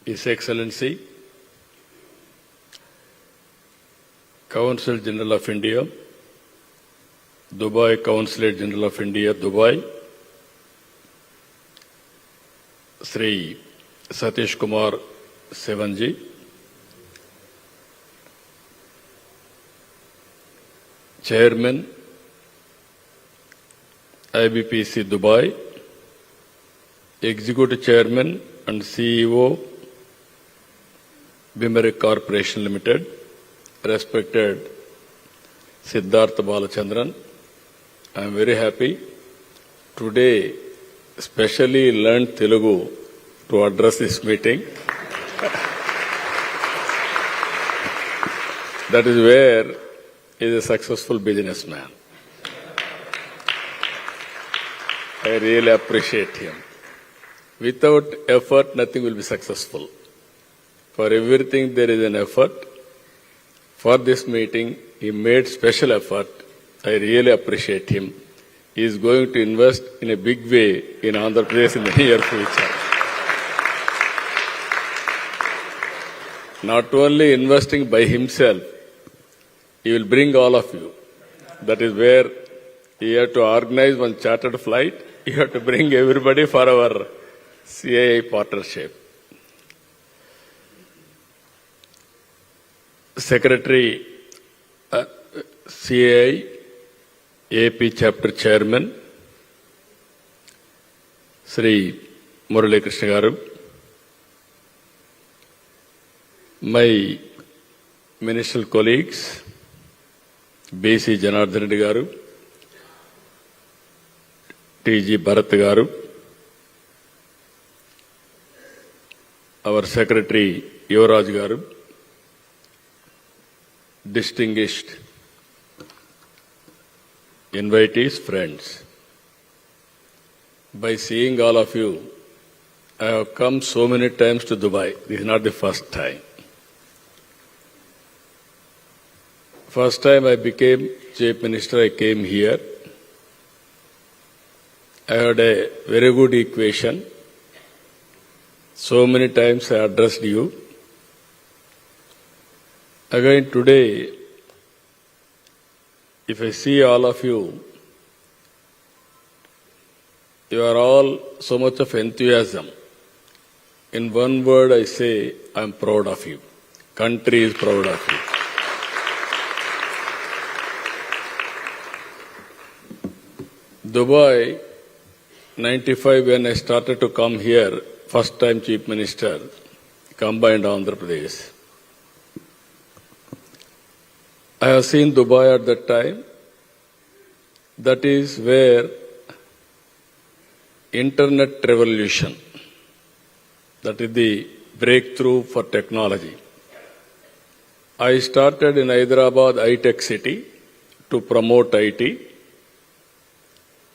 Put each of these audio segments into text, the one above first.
His Excellency, Consul General of India, Dubai Consulate General of India, Dubai, Sri Satish Kumar Sevanji, Chairman, IBPC Dubai, Executive Chairman and CEO, Bimeric Corporation Limited, respected Siddhartha Balachandran. I am very happy. Today, specially learned Telugu to address this meeting. That is where he is a successful businessman. I really appreciate him. Without effort, nothing will be successful. For everything, there is an effort. For this meeting, he made special effort. I really appreciate him. He is going to invest in a big way in Andhra Pradesh in the near future. Not only investing by himself, he will bring all of you. That is where he had to organize one chartered flight. He had to bring everybody for our CAI partnership. Secretary, CAI, AP Chapter Chairman, Sri Murali Krishna Garu, my ministerial colleagues, BC Janardhan Reddy Garu, TG Bharat Garu, our Secretary Yuvraj Garu, distinguished invitees, friends. By seeing all of you, I have come so many times to Dubai. This is not the first time. First time I became Chief Minister, I came here. I had a very good equation. So many times I addressed you. Again today, if I see all of you, you are all so much of enthusiasm. In one word I say, I am proud of you. Country is proud of you. Dubai, 95 when I started to come here, first time Chief Minister, combined Andhra Pradesh. I have seen Dubai at that time. That is where internet revolution, that is the breakthrough for technology. I started in Hyderabad high-tech city to promote IT.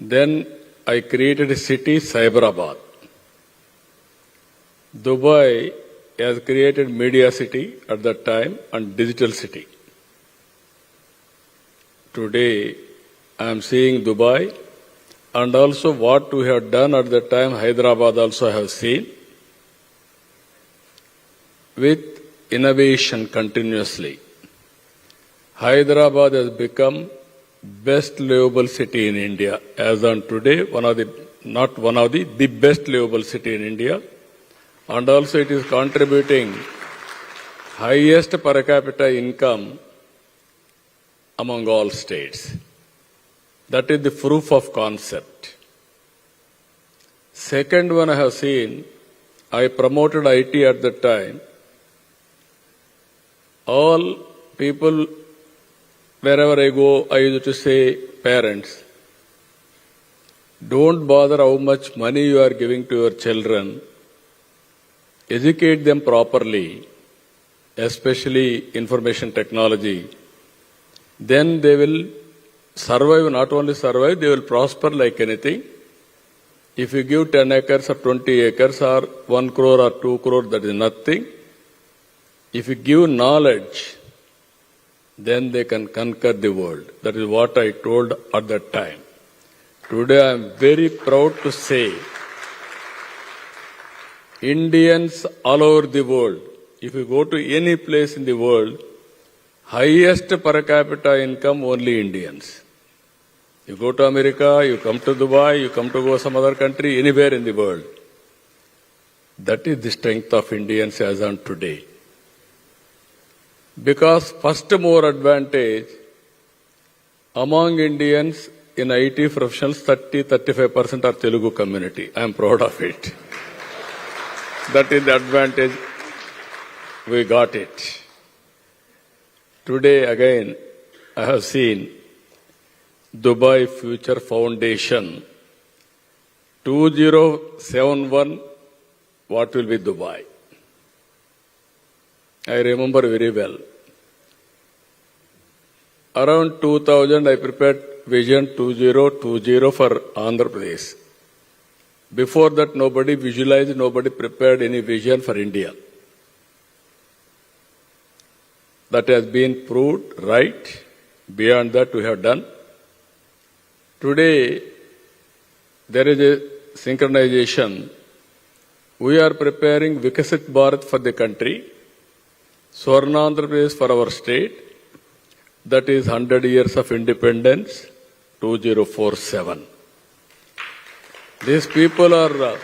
Then I created a city, Cyberabad. Dubai has created media city at that time and digital city. Today, I am seeing Dubai and also what we have done at that time, Hyderabad also have seen, with innovation continuously. Hyderabad has become best livable city in India. As on today, the best livable city in India. And also it is contributing highest per capita income among all states. That is the proof of concept. Second one I have seen, I promoted IT at that time. All people, wherever I go, I used to say, parents, don't bother how much money you are giving to your children. Educate them properly, especially information technology. Then they will survive, not only survive, they will prosper like anything. If you give 10 acres or 20 acres or 1 crore or 2 crore, that is nothing. If you give knowledge, then they can conquer the world. That is what I told at that time. Today I am very proud to say Indians all over the world, if you go to any place in the world, highest per capita income only Indians. You go to America, you come to Dubai, you come to go some other country, anywhere in the world. That is the strength of Indians as on today. Because first more advantage, among Indians in IT professionals, 30-35% are Telugu community. I am proud of it. That is the advantage. We got it. Today again, I have seen Dubai Future Foundation 2071. What will be Dubai? I remember very well. Around 2000, I prepared Vision 2020 for Andhra Pradesh. Before that, nobody visualized, nobody prepared any vision for India. That has been proved right. Beyond that, we have done. Today, there is a synchronization. We are preparing Vikasit Bharat for the country, Swarna Andhra Pradesh for our state. That is 100 years of independence, 2047. These people are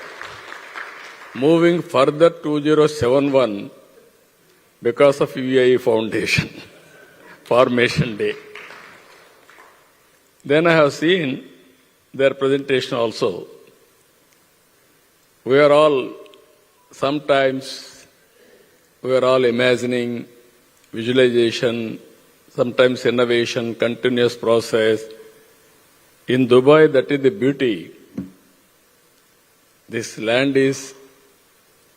moving further 2071 because of UAE Foundation, Formation Day. Then I have seen their presentation also. We are all imagining, visualization, sometimes innovation, continuous process. In Dubai, that is the beauty. This land is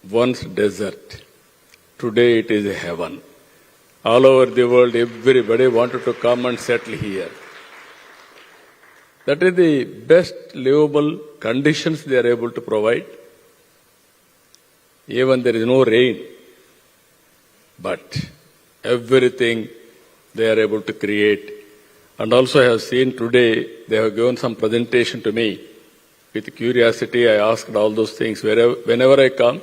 once desert. Today it is a heaven. All over the world, everybody wanted to come and settle here. That is the best livable conditions they are able to provide. Even there is no rain, but everything they are able to create. And also I have seen today, they have given some presentation to me. With curiosity, I asked all those things. Whenever I come,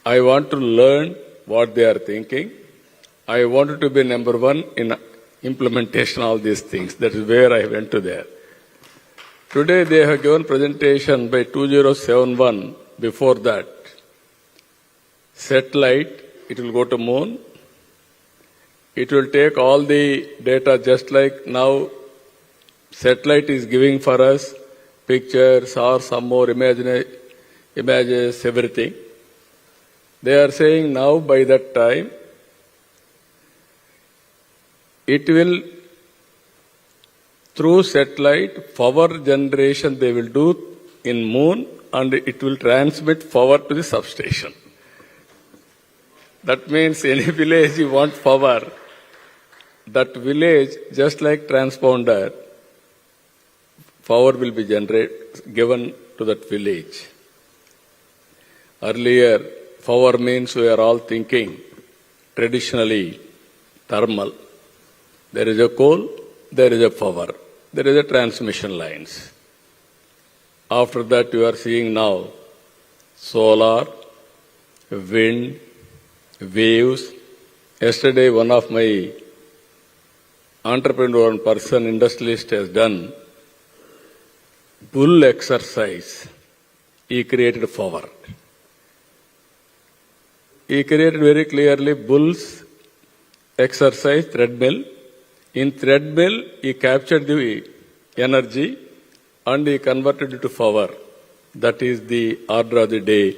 I want to learn what they are thinking. I wanted to be number one in implementation of all these things. That is where I went to there. Today they have given presentation by 2071. Before that, satellite, it will go to moon. It will take all the data just like now satellite is giving for us pictures or some more images, everything. They are saying now by that time, it will, through satellite, power generation they will do in moon and it will transmit power to the substation. That means any village you want power, that village, just like transponder, power will be given to that village. Earlier, power means we are all thinking traditionally thermal. There is a coal, there is a power, there is a transmission lines. After that, you are seeing now solar, wind, waves. Yesterday, one of my entrepreneur and person, industrialist, has done bull exercise. He created power. He created very clearly bulls exercise, treadmill. In treadmill, he captured the energy and he converted it to power. That is the order of the day.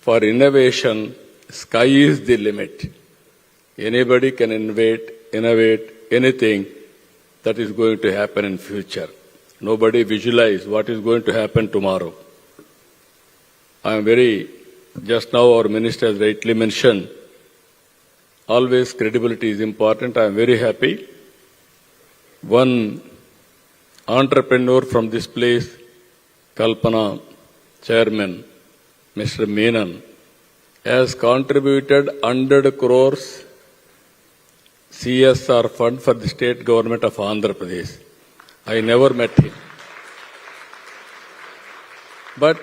For innovation, sky is the limit. Anybody can innovate anything that is going to happen in future. Nobody visualize what is going to happen tomorrow. Just now our minister has rightly mentioned, always credibility is important. I am very happy. One entrepreneur from this place, Kalpana, chairman, Mr. Menon, has contributed 100 crores CSR fund for the state government of Andhra Pradesh. I never met him. But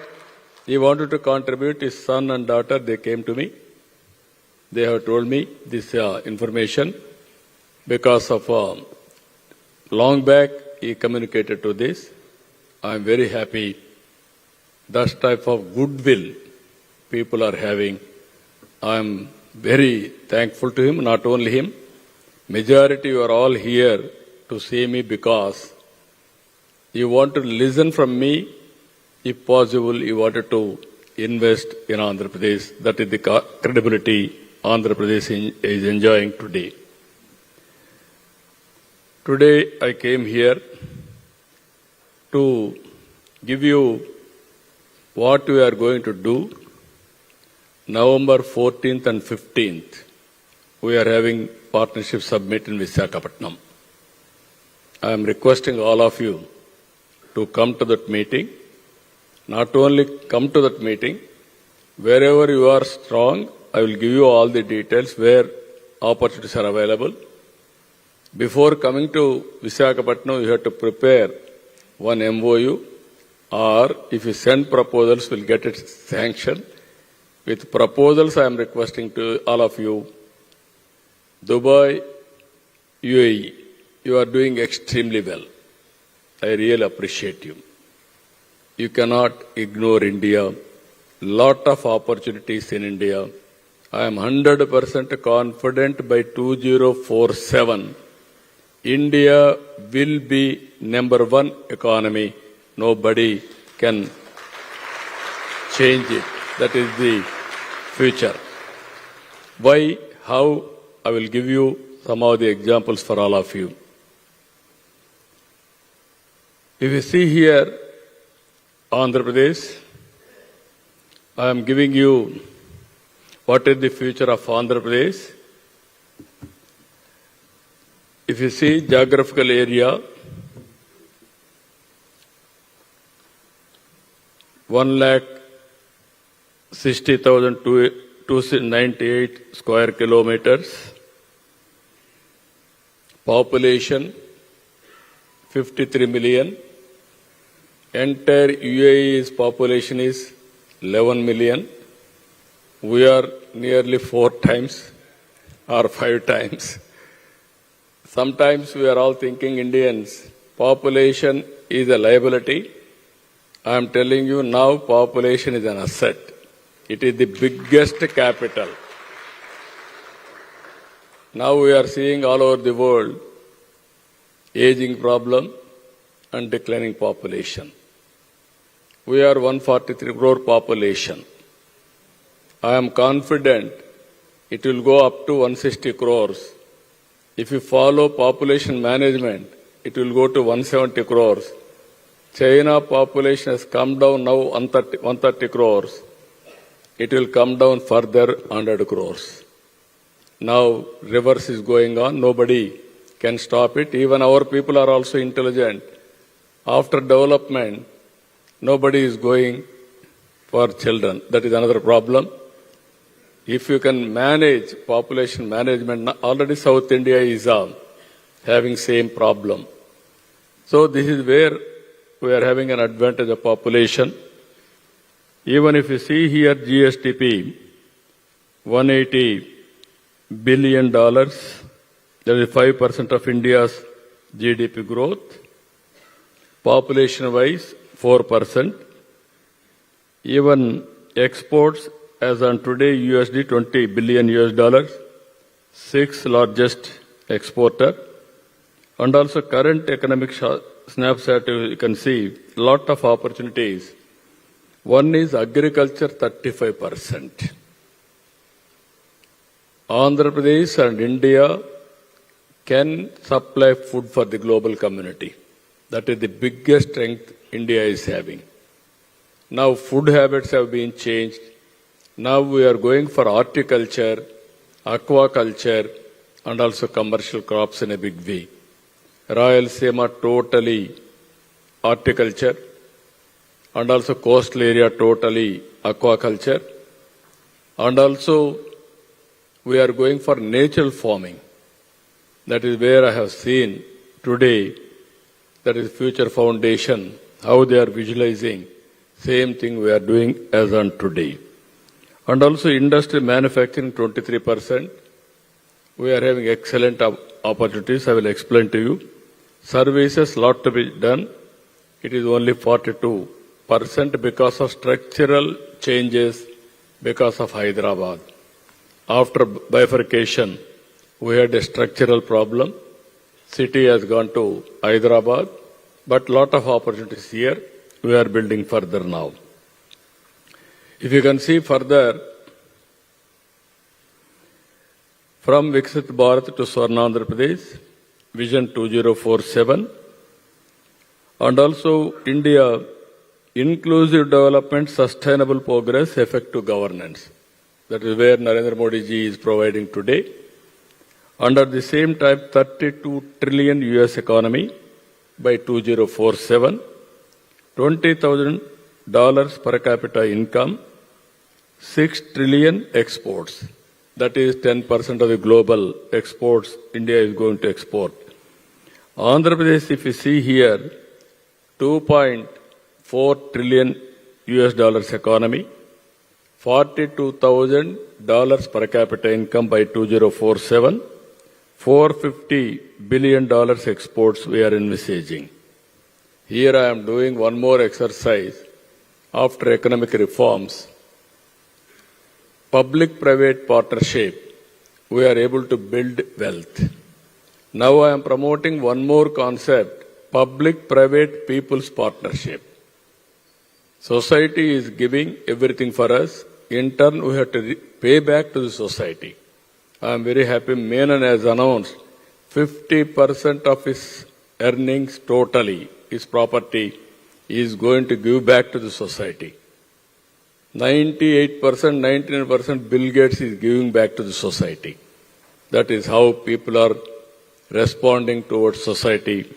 He wanted to contribute. His son and daughter, they came to me. They have told me this information because of long back he communicated to this. I am very happy. That type of goodwill people are having. I am very thankful to him, not only him. Majority you are all here to see me because you want to listen from me. If possible, you wanted to invest in Andhra Pradesh. That is the credibility Andhra Pradesh is enjoying today. Today I came here to give you what we are going to do. November 14th and 15th, we are having partnership summit in Visakhapatnam. I am requesting all of you to come to that meeting. Not only come to that meeting, wherever you are strong, I will give you all the details where opportunities are available. Before coming to Visakhapatnam, you have to prepare one MOU, or if you send proposals, we'll get it sanctioned. With proposals, I am requesting to all of you, Dubai, UAE, you are doing extremely well. I really appreciate you. You cannot ignore India. Lot of opportunities in India. I am 100% confident by 2047, India will be number one economy. Nobody can change it. That is the future. Why? How? I will give you some of the examples for all of you. If you see here, Andhra Pradesh, I am giving you what is the future of Andhra Pradesh. If you see geographical area, 1,60,298 square kilometers. Population 53 million. Entire UAE's population is 11 million. We are nearly 4 times or 5 times. Sometimes we are all thinking Indians, population is a liability. I am telling you now, population is an asset. It is the biggest capital. Now we are seeing all over the world aging problem and declining population. We are 143 crore population. I am confident it will go up to 160 crores. If you follow population management, it will go to 170 crores. China population has come down now 130 crores. It will come down further 100 crores. Now reverse is going on. Nobody can stop it. Even our people are also intelligent. After development, nobody is going for children. That is another problem. If you can manage population management, already South India is having same problem. So this is where we are having an advantage of population. Even if you see here GSTP, $180 billion, that is 5% of India's GDP growth. Population-wise, 4%. Even exports, as on today, USD $20 billion, 6th largest exporter. And also current economic snapshot, you can see a lot of opportunities. One is agriculture, 35%. Andhra Pradesh and India can supply food for the global community. That is the biggest strength India is having. Now food habits have been changed. Now we are going for horticulture, aquaculture, and also commercial crops in a big way. Rayalaseema totally horticulture, and also coastal area totally aquaculture. And also we are going for natural farming. That is where I have seen today, that is Future Foundation, how they are visualizing Same thing we are doing as on today. And also industry manufacturing 23%. We are having excellent opportunities. I will explain to you. Services lot to be done. It is only 42% because of structural changes because of Hyderabad. After bifurcation, we had a structural problem. City has gone to Hyderabad, but lot of opportunities here. We are building further now. If you can see further, from Viksit Bharat to Swarna Andhra Pradesh, Vision 2047, and also India, inclusive development, sustainable progress, effective governance. That is where Narendra Modi ji is providing today. Under the same time, 32 trillion US economy by 2047, $20,000 per capita income, 6 trillion exports. That is 10% of the global exports India is going to export. Andhra Pradesh, if you see here, $2.4 trillion US dollars economy, $42,000 per capita income by 2047, $450 billion exports we are envisaging. Here I am doing one more exercise after economic reforms. Public-private partnership, we are able to build wealth. Now I am promoting one more concept, public-private people's partnership. Society is giving everything for us. In turn, we have to pay back to the society. I am very happy Menon has announced 50% of his earnings totally, his property, is going to give back to the society. 98%, 99% Bill Gates is giving back to the society. That is how people are responding towards society.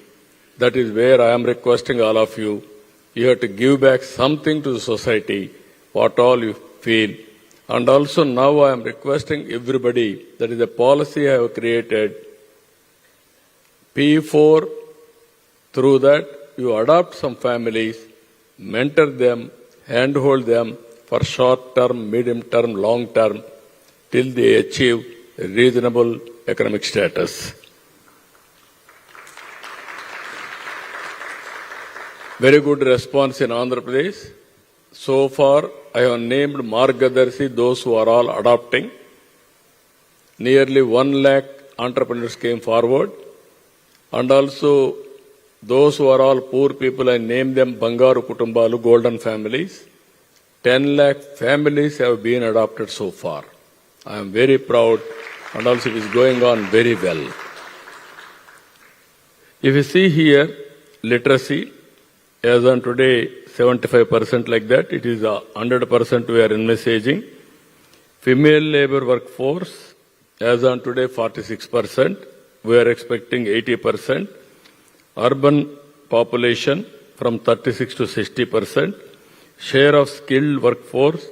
That is where I am requesting all of you, you have to give back something to the society, what all you feel. And also now I am requesting everybody, that is a policy I have created, P4, through that you adopt some families, mentor them, handhold them for short term, medium term, long term, till they achieve a reasonable economic status. Very good response in Andhra Pradesh. So far, I have named Margadarshi, those who are all adopting. Nearly 1 lakh entrepreneurs came forward. And also, those who are all poor people, I named them Bangaru Kutumbalu, golden families. 10 lakh families have been adopted so far. I am very proud, and also it is going on very well. If you see here, literacy, as on today, 75% like that, it is 100% we are envisaging. Female labor workforce, as on today, 46%. We are expecting 80%. Urban population from 36 to 60%. Share of skilled workforce,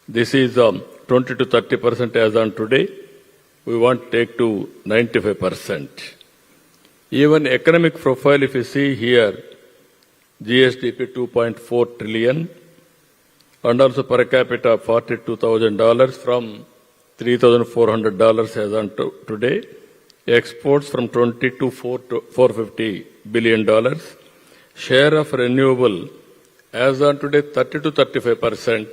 this is 20 to 30% as on today. We want to take to 95%. Even economic profile, if you see here, GSDP 2.4 trillion, and also per capita $42,000 from $3,400 as on today. Exports from 20 to $450 billion. Share of renewable, as on today 30 to 35%,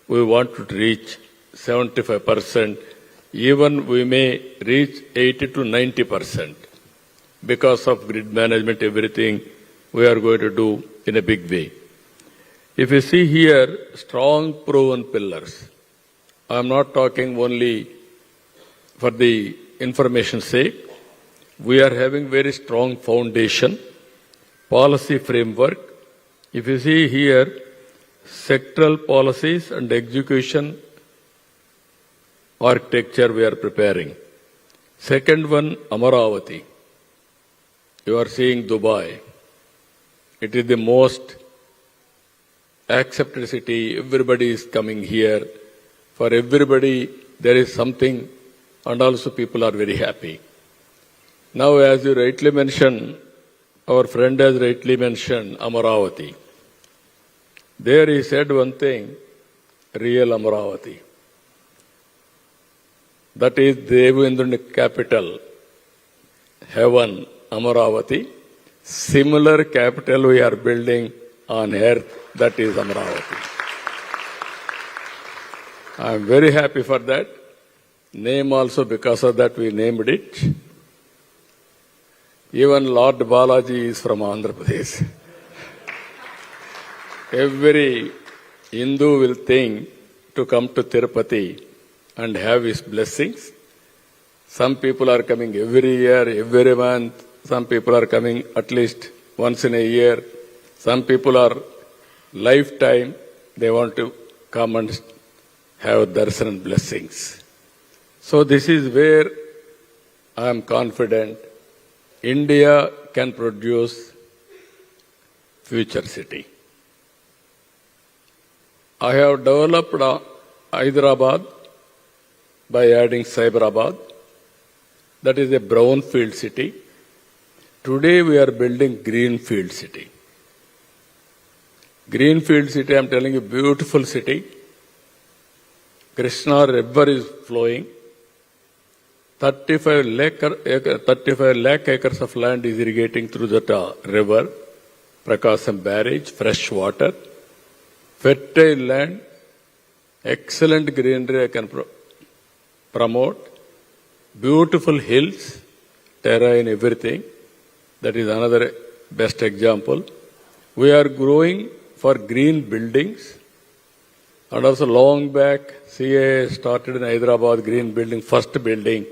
we want to reach 75%. Even we may reach 80 to 90%. Because of grid management, everything we are going to do in a big way. If you see here, strong proven pillars. I am not talking only for the information sake. We are having very strong foundation, policy framework. If you see here, sectoral policies and execution architecture we are preparing. Second one, Amaravati. You are seeing Dubai. It is the most accepted city. Everybody is coming here. For everybody, there is something, and also people are very happy. Now, as you rightly mentioned, our friend has rightly mentioned Amaravati. There he said one thing, real Amaravati. That is Devendruni capital, heaven, Amaravati. Similar capital we are building on earth, that is Amaravati. I am very happy for that. Name also, because of that we named it. Even Lord Balaji is from Andhra Pradesh. Every Hindu will think to come to Tirupati and have his blessings. Some people are coming every year, every month. Some people are coming at least once in a year. Some people are lifetime. They want to come and have darshan and blessings. So this is where I am confident India can produce future city. I have developed Hyderabad by adding Cyberabad. That is a brownfield city. Today we are building greenfield city. Greenfield city, I am telling you, beautiful city. Krishna river is flowing. 35 lakh acres of land is irrigating through that river. Prakasam barrage, fresh water. Fertile land, excellent greenery I can promote. Beautiful hills, terrain, everything. That is another best example. We are growing for green buildings. And also long back, CA started in Hyderabad green building, first building.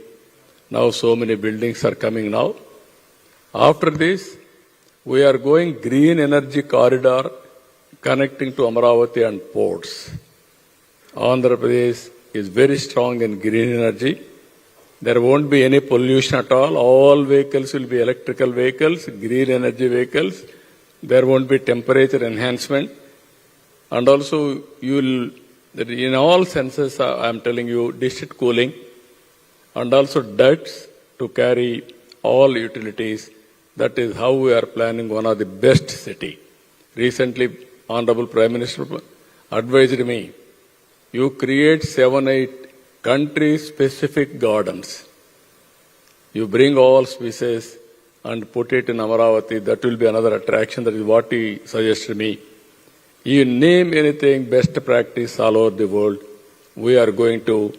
Now so many buildings are coming now. After this, we are going green energy corridor connecting to Amaravati and ports. Andhra Pradesh is very strong in green energy. There won't be any pollution at all. All vehicles will be electrical vehicles, green energy vehicles. There won't be temperature enhancement. And also, you will, in all senses, I am telling you, district cooling. And also ducts to carry all utilities. That is how we are planning one of the best city. Recently, Honorable Prime Minister advised me, you create 7-8 country-specific gardens. You bring all species and put it in Amaravati. That will be another attraction. That is what he suggested me. You name anything, best practice all over the world, we are going to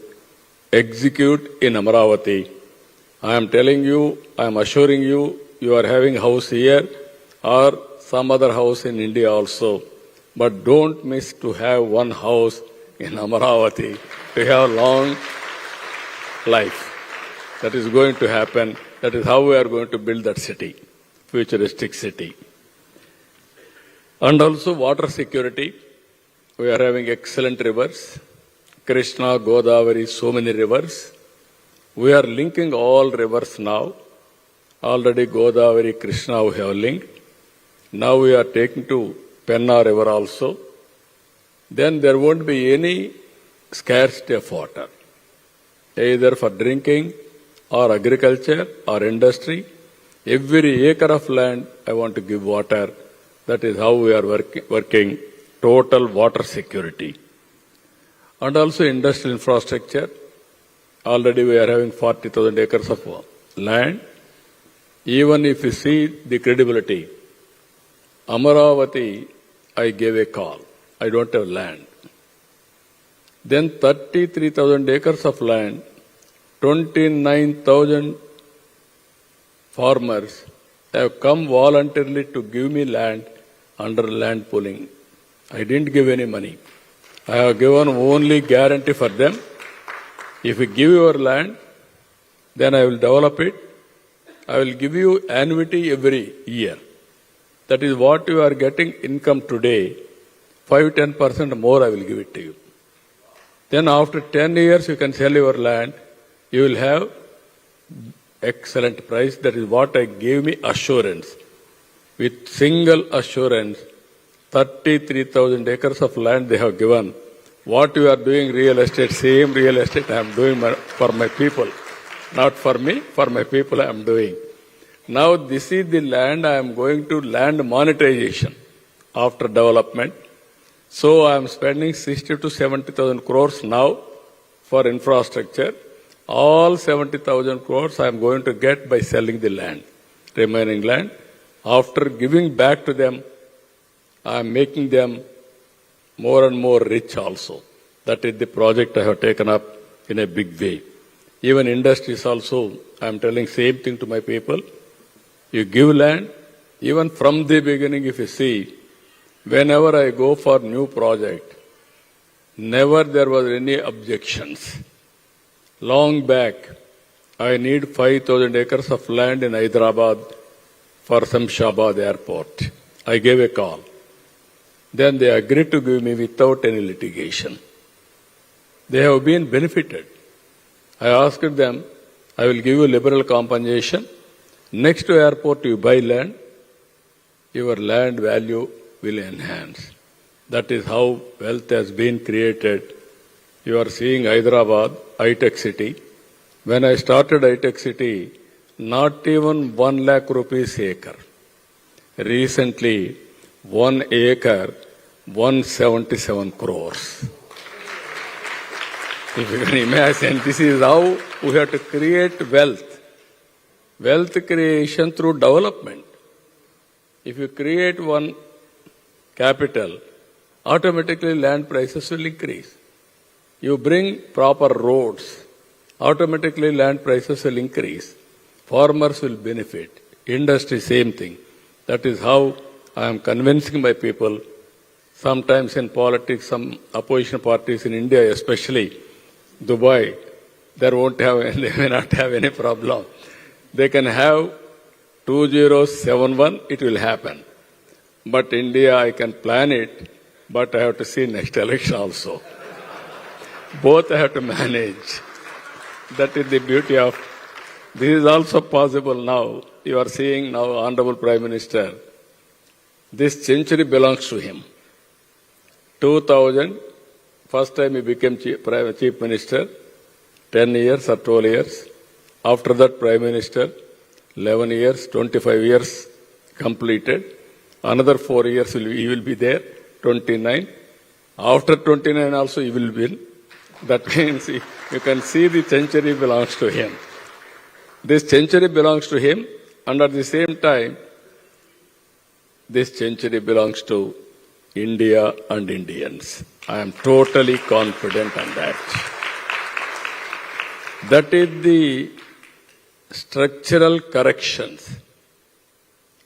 execute in Amaravati. I am telling you, I am assuring you, you are having house here or some other house in India also. But don't miss to have one house in Amaravati to have long life. That is going to happen. That is how we are going to build that city, futuristic city. And also water security. We are having excellent rivers. Krishna, Godavari, so many rivers. We are linking all rivers now. Already Godavari, Krishna we have linked. Now we are taking to Penna river also. Then there won't be any scarcity of water, either for drinking or agriculture or industry. Every acre of land I want to give water. That is how we are working total water security. And also industrial infrastructure. Already we are having 40,000 acres of land. Even if you see the credibility, Amaravati, I gave a call. I don't have land. Then 33,000 acres of land, 29,000 farmers have come voluntarily to give me land under land pooling. I didn't give any money. I have given only guarantee for them. If you give your land, then I will develop it. I will give you annuity every year. That is what you are getting income today. 5-10% more I will give it to you. Then after 10 years you can sell your land. You will have excellent price. That is what I gave me assurance. With single assurance, 33,000 acres of land they have given. What you are doing real estate, same real estate I am doing for my people. Not for me, for my people I am doing. Now this is the land I am going to land monetization after development. So I am spending 60 to 70,000 crores now for infrastructure. All 70,000 crores I am going to get by selling the land, remaining land. After giving back to them, I am making them more and more rich also. That is the project I have taken up in a big way. Even industries also, I am telling same thing to my people. You give land, even from the beginning if you see, whenever I go for new project, never there was any objections. Long back, I need 5,000 acres of land in Hyderabad for Shamshabad airport. I gave a call. Then they agreed to give me without any litigation. They have been benefited. I asked them, I will give you liberal compensation. Next to airport you buy land, your land value will enhance. That is how wealth has been created. You are seeing Hyderabad, high-tech city. When I started high-tech city, not even 1 lakh rupees acre. Recently, 1 acre, 177 crores. If you can imagine, this is how we have to create wealth. Wealth creation through development. If you create one capital, automatically land prices will increase. You bring proper roads, automatically land prices will increase. Farmers will benefit. Industry, same thing. That is how I am convincing my people. Sometimes in politics, some opposition parties in India, especially Dubai, they may not have any problem. They can have 2071, it will happen. But India, I can plan it, but I have to see next election also. Both I have to manage. That is the beauty of, this is also possible now. You are seeing now Honorable Prime Minister, this century belongs to him. 2000, first time he became Chief Minister, 10 years or 12 years. After that, Prime Minister, 11 years, 25 years completed. Another 4 years he will be there, 29. After 29 also he will win. That means you can see the century belongs to him. This century belongs to him, and at the same time, this century belongs to India and Indians. I am totally confident on that. That is the structural corrections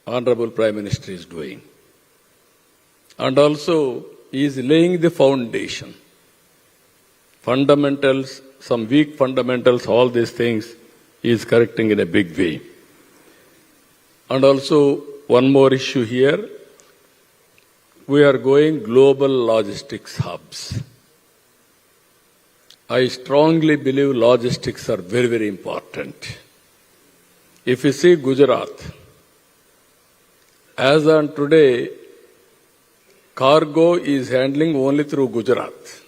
Honorable Prime Minister is doing. And also, he is laying the foundation. Fundamentals, some weak fundamentals, all these things, he is correcting in a big way. And also, one more issue here. We are going global logistics hubs. I strongly believe logistics are very, very important. If you see Gujarat, as on today, cargo is handling only through Gujarat.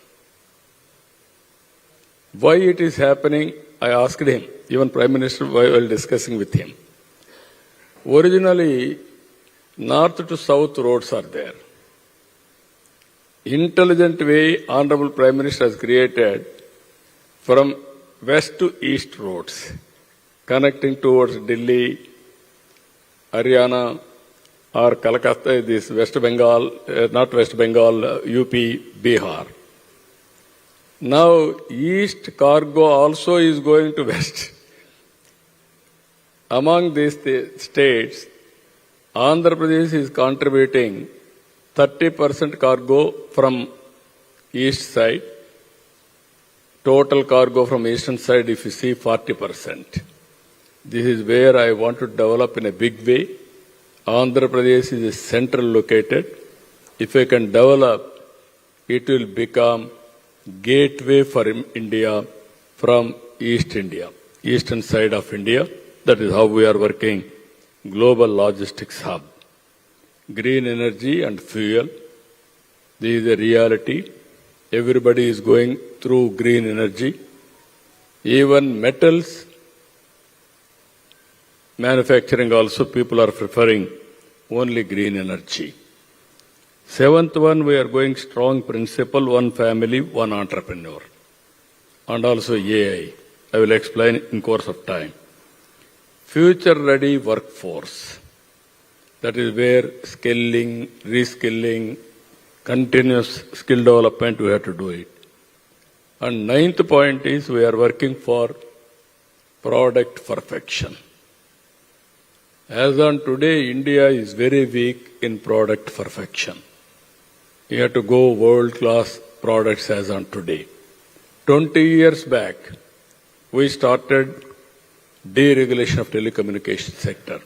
Why it is happening, I asked him, even Prime Minister, while discussing with him. Originally, north to south roads are there. Intelligent way, Honorable Prime Minister has created from west to east roads, connecting towards Delhi, Haryana, or Calcutta, this West Bengal, not West Bengal, UP, Bihar. Now, east cargo also is going to west. Among these states, Andhra Pradesh is contributing 30% cargo from east side. Total cargo from eastern side, if you see, 40%. This is where I want to develop in a big way. Andhra Pradesh is a central located. If I can develop, it will become gateway for India from East India, eastern side of India. That is how we are working. Global logistics hub. Green energy and fuel. This is a reality. Everybody is going through green energy. Even metals manufacturing also, people are preferring only green energy. Seventh one, we are going strong principle, one family, one entrepreneur. And also AI. I will explain in course of time. Future-ready workforce. That is where skilling, reskilling, continuous skill development, we have to do it. And ninth point is we are working for product perfection. As on today, India is very weak in product perfection. You have to go world-class products as on today. 20 years back, we started deregulation of telecommunication sector.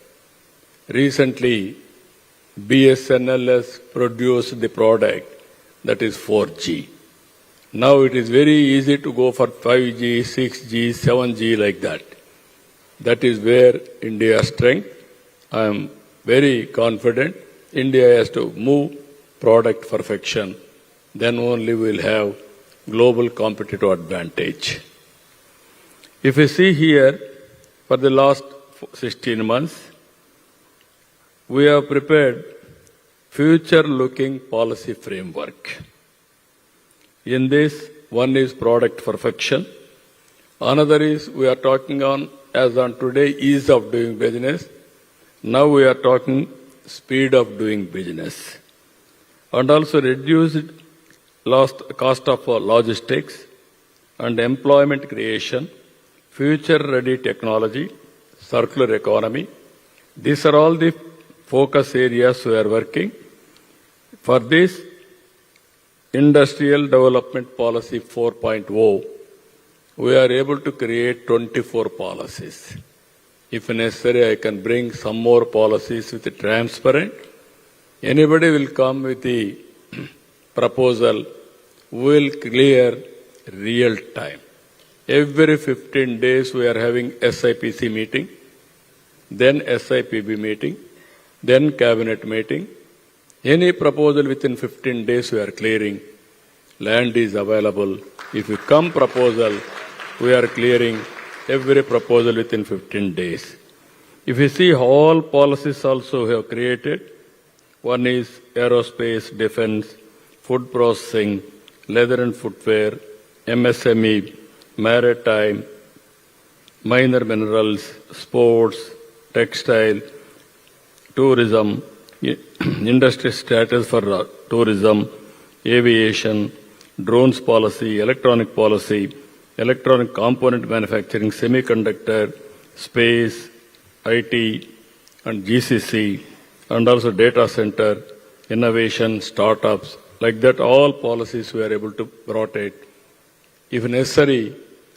Recently, BSNL has produced the product that is 4G. Now it is very easy to go for 5G, 6G, 7G like that. That is where India's strength. I am very confident India has to move product perfection. Then only we will have global competitive advantage. If you see here, for the last 16 months, we have prepared future-looking policy framework. In this, one is product perfection. Another is we are talking on, as on today, ease of doing business. Now we are talking speed of doing business. And also reduced cost of logistics and employment creation, future-ready technology, circular economy. These are all the focus areas we are working. For this, Industrial Development Policy 4.0, we are able to create 24 policies. If necessary, I can bring some more policies with the transparent. Anybody will come with the proposal, we will clear real time. Every 15 days we are having SIPC meeting, then SIPB meeting, then cabinet meeting. Any proposal within 15 days we are clearing. Land is available. If you come proposal, we are clearing every proposal within 15 days. If you see all policies also we have created, one is aerospace, defense, food processing, leather and footwear, MSME, maritime, minor minerals, sports, textile, tourism, industry status for tourism, aviation, drones policy, electronic component manufacturing, semiconductor, space, IT, and GCC, and also data center, innovation, startups, like that all policies we are able to brought it. If necessary,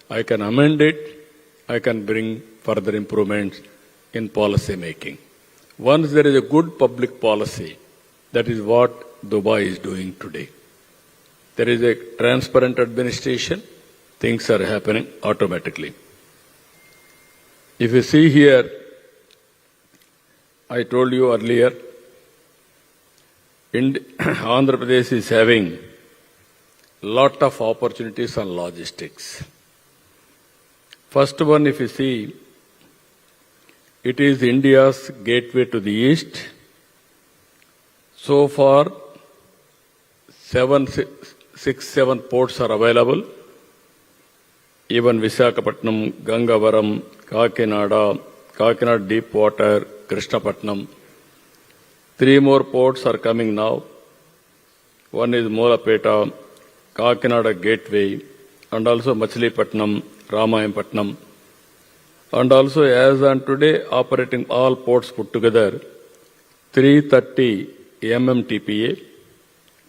I can amend it, I can bring further improvements in policy making. Once there is a good public policy, that is what Dubai is doing today. There is a transparent administration, things are happening automatically. If you see here, I told you earlier, Andhra Pradesh is having lot of opportunities on logistics. First one, if you see, it is India's gateway to the east. So far, 7 ports are available. Even Visakhapatnam, Gangavaram, Kakinada deep water, Krishnapatnam. 3 more ports are coming now. One is Molapeta, Kakinada Gateway, and also Machilipatnam, Ramayapatnam. And also, as on today, operating all ports put together, 330 MMTPA.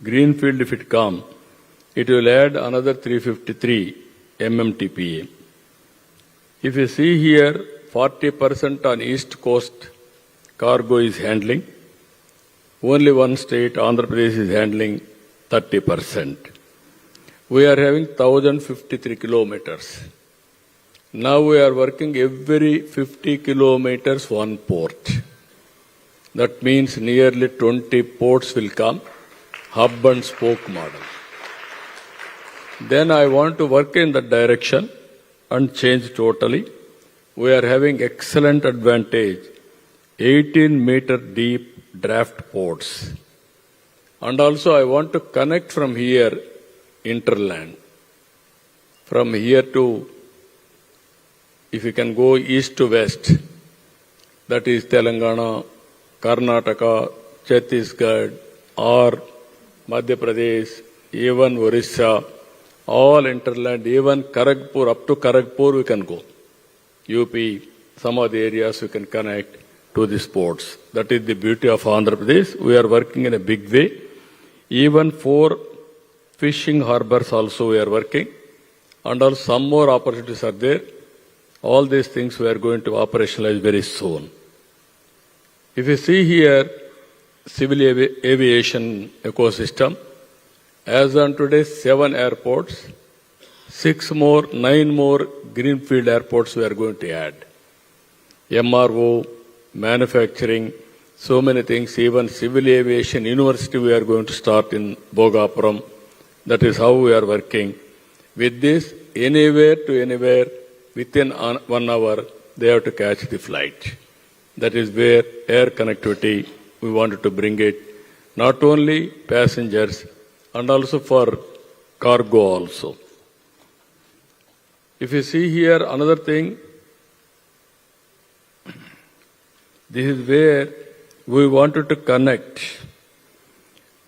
Greenfield, if it comes, it will add another 353 MMTPA. If you see here, 40% on East Coast cargo is handling. Only one state, Andhra Pradesh, is handling 30%. We are having 1,053 kilometers. Now we are working every 50 kilometers one port. That means nearly 20 ports will come, hub and spoke model. Then I want to work in that direction and change totally. We are having excellent advantage, 18-meter deep draft ports. And also I want to connect from here, interland. From here to, if you can go east to west, that is Telangana, Karnataka, Chhattisgarh, or Madhya Pradesh, even Orissa, all interland, even Kharagpur, up to Kharagpur we can go. UP, some of the areas we can connect to the sports. That is the beauty of Andhra Pradesh. We are working in a big way. Even 4 fishing harbors also we are working. And also some more opportunities are there. All these things we are going to operationalize very soon. If you see here, civil aviation ecosystem, as on today, 7 airports, 9 more greenfield airports we are going to add. MRO, manufacturing, so many things, even civil aviation university we are going to start in Bhogapuram. That is how we are working. With this, anywhere to anywhere, within 1 hour, they have to catch the flight. That is where air connectivity, we wanted to bring it, not only passengers, and also for cargo also. If you see here, another thing, this is where we wanted to connect.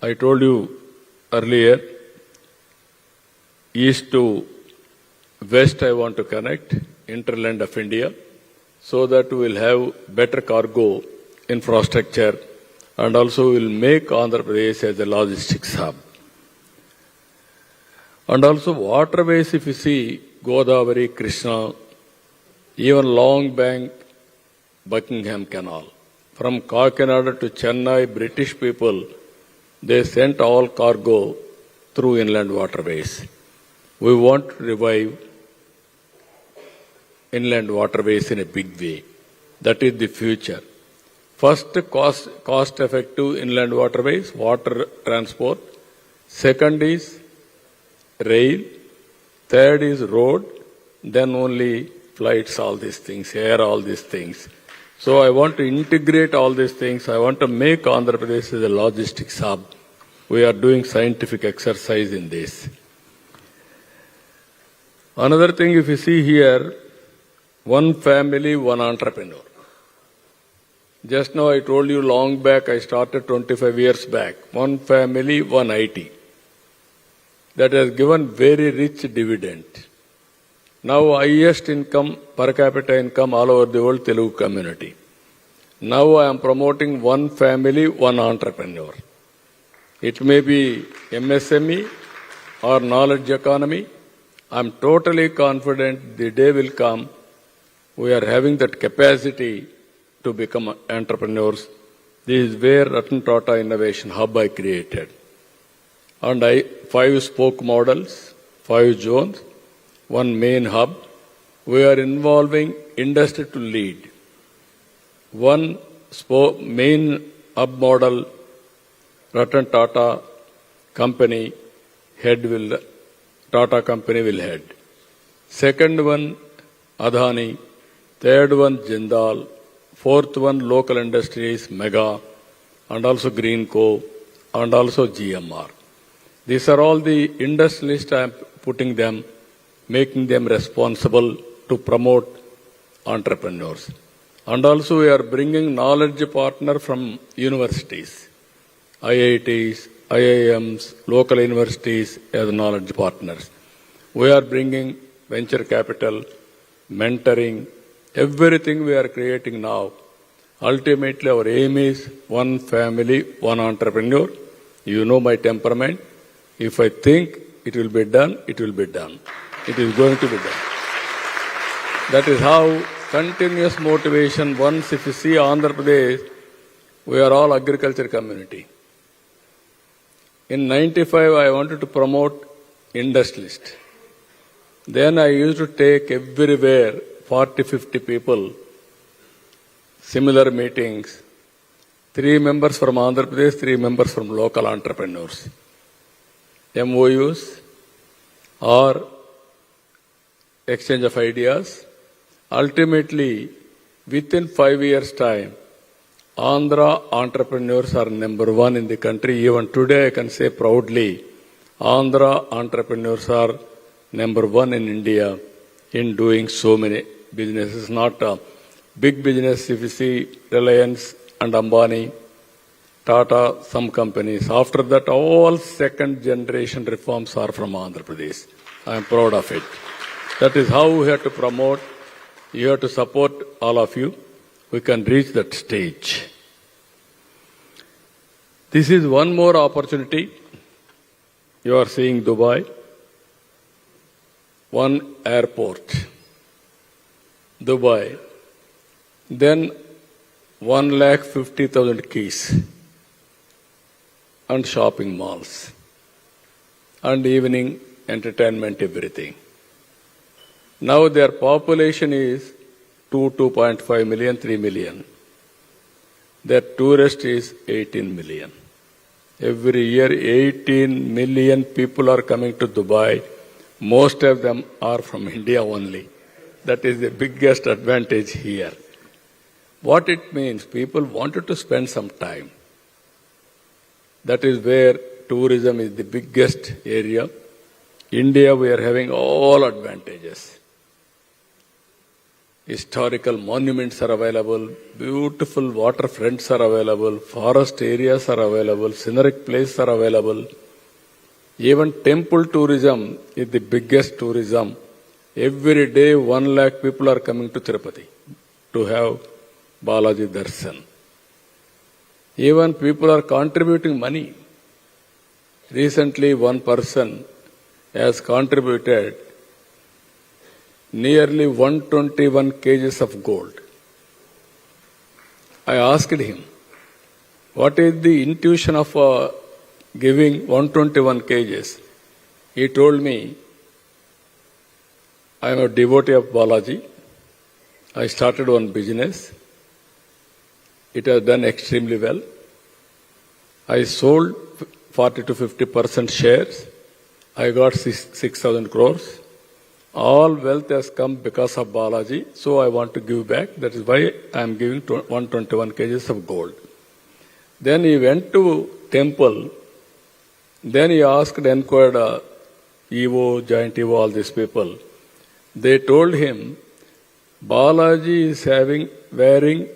I told you earlier, east to west I want to connect, interland of India, so that we will have better cargo infrastructure and also will make Andhra Pradesh as a logistics hub. And also waterways, if you see, Godavari, Krishna, even Long Bank, Buckingham Canal. From Kakinada to Chennai, British people, they sent all cargo through inland waterways. We want to revive inland waterways in a big way. That is the future. First, cost-effective inland waterways, water transport. Second is rail. Third is road. Then only flights, all these things, air, all these things. So I want to integrate all these things. I want to make Andhra Pradesh as a logistics hub. We are doing scientific exercise in this. Another thing, if you see here, one family, one entrepreneur. Just now I told you long back, I started 25 years back. One family, one IT. That has given very rich dividend. Now highest income, per capita income all over the world, Telugu community. Now I am promoting one family, one entrepreneur. It may be MSME or knowledge economy. I am totally confident the day will come. We are having that capacity to become entrepreneurs. This is where Ratan Tata Innovation Hub I created. And 5 spoke models, 5 zones, one main hub. We are involving industry to lead. One main hub model, Ratan Tata company Tata company will head. Second one, Adani. Third one, Jindal. Fourth one, local industries, Mega, and also Greenco, and also GMR. These are all the industrialists I am putting them, making them responsible to promote entrepreneurs. And also we are bringing knowledge partner from universities, IITs, IIMs, local universities as knowledge partners. We are bringing venture capital, mentoring, everything we are creating now. Ultimately our aim is one family, one entrepreneur. You know my temperament. If I think it will be done, it will be done. It is going to be done. That is how continuous motivation. Once if you see Andhra Pradesh, we are all agriculture community. In 95, I wanted to promote industrialist. Then I used to take everywhere 40, 50 people, similar meetings, 3 members from Andhra Pradesh, 3 members from local entrepreneurs. MOUs or exchange of ideas. Ultimately, within 5 years' time, Andhra entrepreneurs are number one in the country. Even today I can say proudly, Andhra entrepreneurs are number one in India in doing so many businesses. Not a big business if you see Reliance and Ambani, Tata, some companies. After that, all second generation reforms are from Andhra Pradesh. I am proud of it. That is how we have to promote. You have to support all of you. We can reach that stage. This is one more opportunity. You are seeing Dubai. One airport. Dubai. Then 150,000 keys. And shopping malls. And evening entertainment, everything. Now their population is 2.5 million, 3 million. Their tourist is 18 million. Every year 18 million people are coming to Dubai. Most of them are from India only. That is the biggest advantage here. What it means, people wanted to spend some time. That is where tourism is the biggest area. India, we are having all advantages. Historical monuments are available, beautiful waterfronts are available, forest areas are available, scenic places are available. Even temple tourism is the biggest tourism. Every day 1 lakh people are coming to Tirupati to have Balaji Darshan. Even people are contributing money. Recently one person has contributed nearly 121 kgs of gold. I asked him, what is the intuition of giving 121 kgs? He told me, I am a devotee of Balaji. I started one business. It has done extremely well. I sold 40 to 50% shares. I got 6,000 crores. All wealth has come because of Balaji, so I want to give back. That is why I am giving 121 kgs of gold. Then he went to temple. Then he inquired EO, Giant EO, all these people. They told him, Balaji is wearing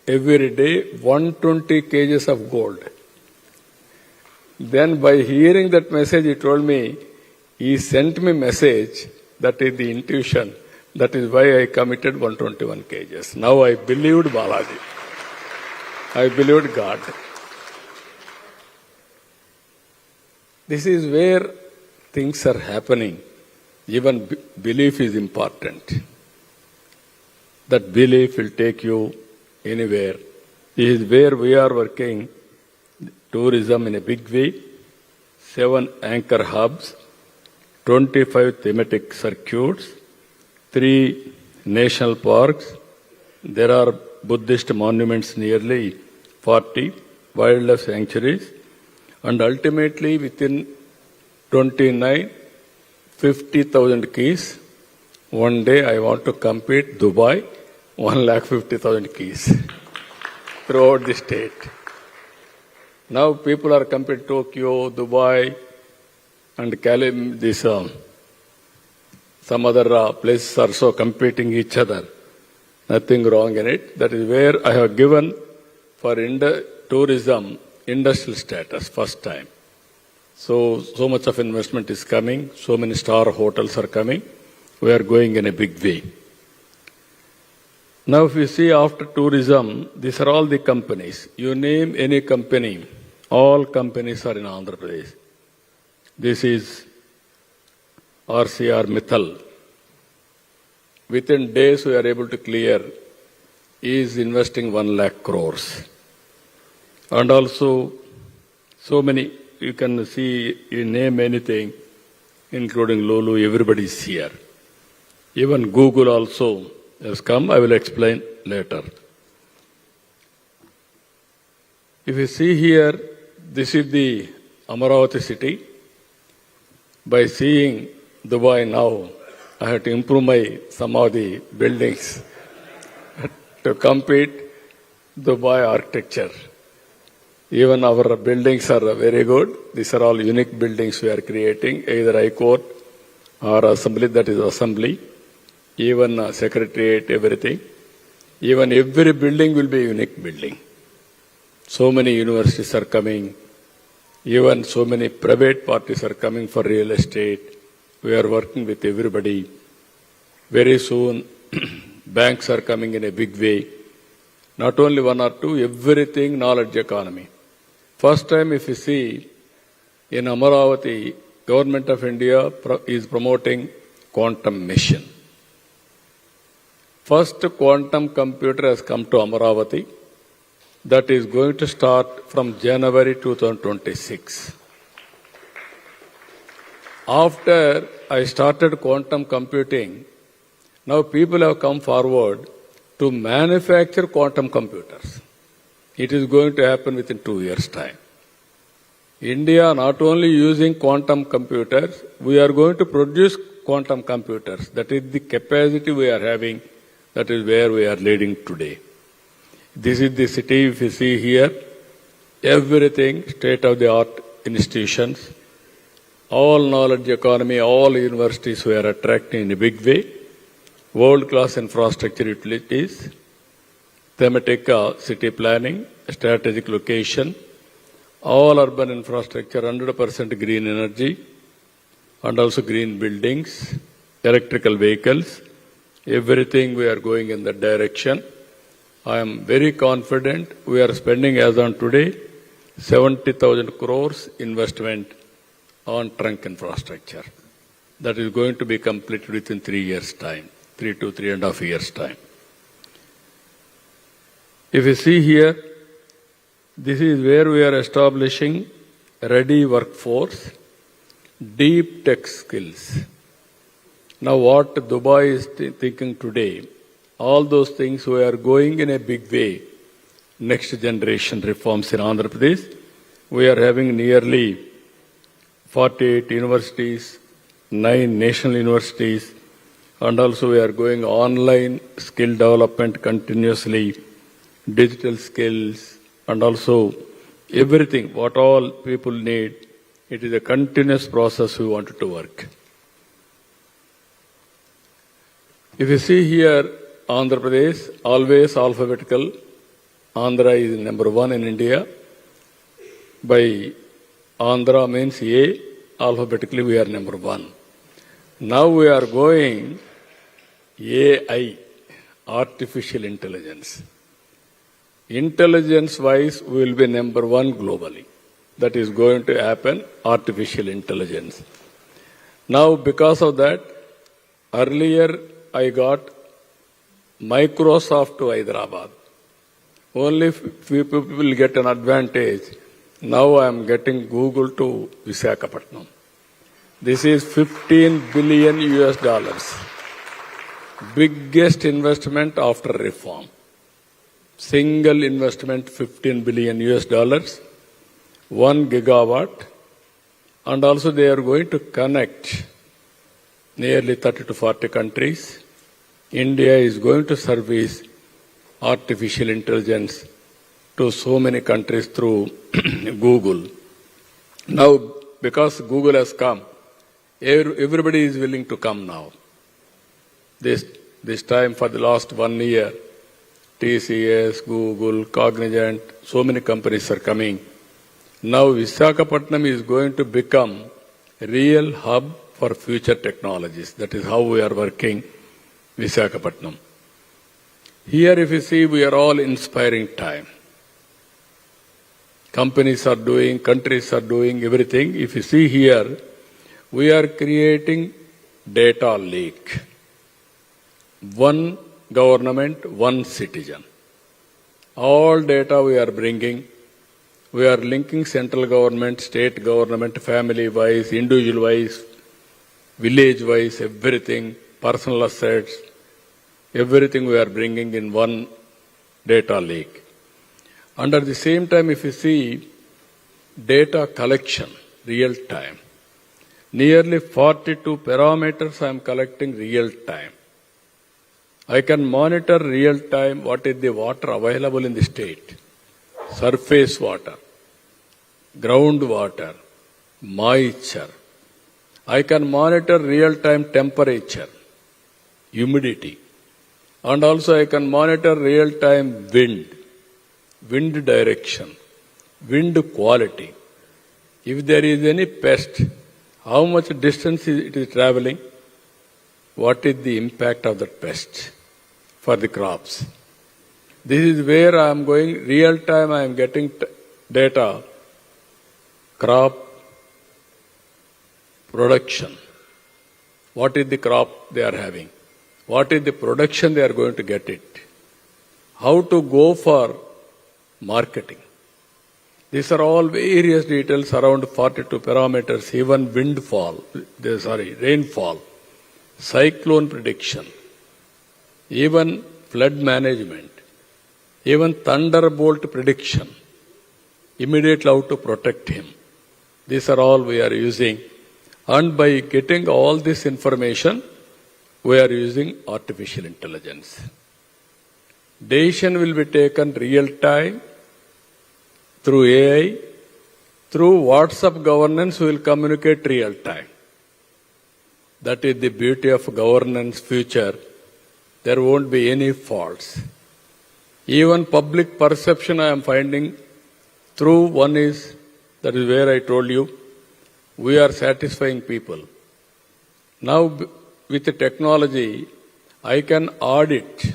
every day 120 kgs of gold. Then by hearing that message, he told me, he sent me message. That is the intuition. That is why I committed 121 kgs. Now I believed Balaji. I believed God. This is where things are happening. Even belief is important. That belief will take you anywhere. This is where we are working tourism in a big way. 7 anchor hubs. 25 thematic circuits, 3 national parks, there are Buddhist monuments nearly 40, wildlife sanctuaries, and ultimately within 29, 50,000 keys. One day I want to compete Dubai, 150,000 keys throughout the state. Now people are competing Tokyo, Dubai, and some other places are so competing each other. Nothing wrong in it. That is where I have given for tourism industrial status first time. So much of investment is coming. So many star hotels are coming. We are going in a big way. Now if you see after tourism, these are all the companies. You name any company, all companies are in Andhra Pradesh. This is RCR Mittal. Within days we are able to clear. He is investing 1 lakh crores. And also so many, you can see, you name anything, including Lulu, everybody is here. Even Google also has come. I will explain later. If you see here, this is the Amaravati city. By seeing Dubai now, I have to improve some of the buildings to compete. Dubai architecture. Even our buildings are very good. These are all unique buildings we are creating, either High Court or Assembly, that is Assembly, even Secretariat, everything. Even every building will be a unique building. So many universities are coming. Even so many private parties are coming for real estate. We are working with everybody. Very soon, banks are coming in a big way. Not only one or two, everything knowledge economy. First time if you see, in Amaravati, Government of India is promoting quantum mission. First quantum computer has come to Amaravati. That is going to start from January 2026. After I started quantum computing, now people have come forward to manufacture quantum computers. It is going to happen within 2 years' time. India not only using quantum computers, we are going to produce quantum computers. That is the capacity we are having. That is where we are leading today. This is the city, if you see here, everything state-of-the-art institutions, all knowledge economy, all universities we are attracting in a big way, world-class infrastructure utilities, thematic city planning, strategic location, all urban infrastructure, 100% green energy, and also green buildings, electrical vehicles, everything we are going in that direction. I am very confident we are spending as on today 70,000 crores investment on trunk infrastructure. That is going to be completed within 3 years' time, 3 to 3.5 years' time. If you see here, this is where we are establishing ready workforce, deep tech skills. Now what Dubai is thinking today, all those things we are going in a big way. Next generation reforms in Andhra Pradesh. We are having nearly 48 universities, 9 national universities, and also we are going online skill development continuously, digital skills, and also everything, what all people need. It is a continuous process we wanted to work. If you see here, Andhra Pradesh, always alphabetical. Andhra is number 1 in India. By Andhra means A, alphabetically we are number 1. Now we are going AI, artificial intelligence. Intelligence-wise, we will be number 1 globally. That is going to happen, artificial intelligence. Now, because of that, earlier I got Microsoft to Hyderabad. Only few people will get an advantage. Now I am getting Google to Visakhapatnam. This is $15 billion US. Biggest investment after reform. Single investment, $15 billion US, 1 gigawatt, and also they are going to connect nearly 30 to 40 countries. India is going to service artificial intelligence to so many countries through Google. Now, because Google has come, everybody is willing to come now. This time for the last 1 year, TCS, Google, Cognizant, so many companies are coming. Now Visakhapatnam is going to become a real hub for future technologies. That is how we are working Visakhapatnam. Here if you see, we are all inspiring time. Companies are doing, countries are doing everything. If you see here, we are creating data lake. One government, one citizen. All data we are bringing. We are linking central government, state government, family-wise, individual-wise, village-wise, everything, personal assets, everything we are bringing in one data lake. And at the same time, if you see data collection, real time, nearly 42 parameters I am collecting real time. I can monitor real time what is the water available in the state. Surface water, groundwater, moisture. I can monitor real-time temperature, humidity, and also I can monitor real-time wind direction, wind quality. If there is any pest, how much distance it is traveling, what is the impact of that pest for the crops. This is where I am going real-time, I am getting data, crop production. What is the crop they are having? What is the production they are going to get it? How to go for marketing. These are all various details around 42 parameters, even rainfall, cyclone prediction, even flood management, even thunderbolt prediction, immediately how to protect him. These are all we are using. And by getting all this information, we are using artificial intelligence. Decision will be taken real time through AI, through WhatsApp governance, we will communicate real time. That is the beauty of governance future. There won't be any faults. Even public perception I am finding through one is, that is where I told you, we are satisfying people. Now, with the technology, I can audit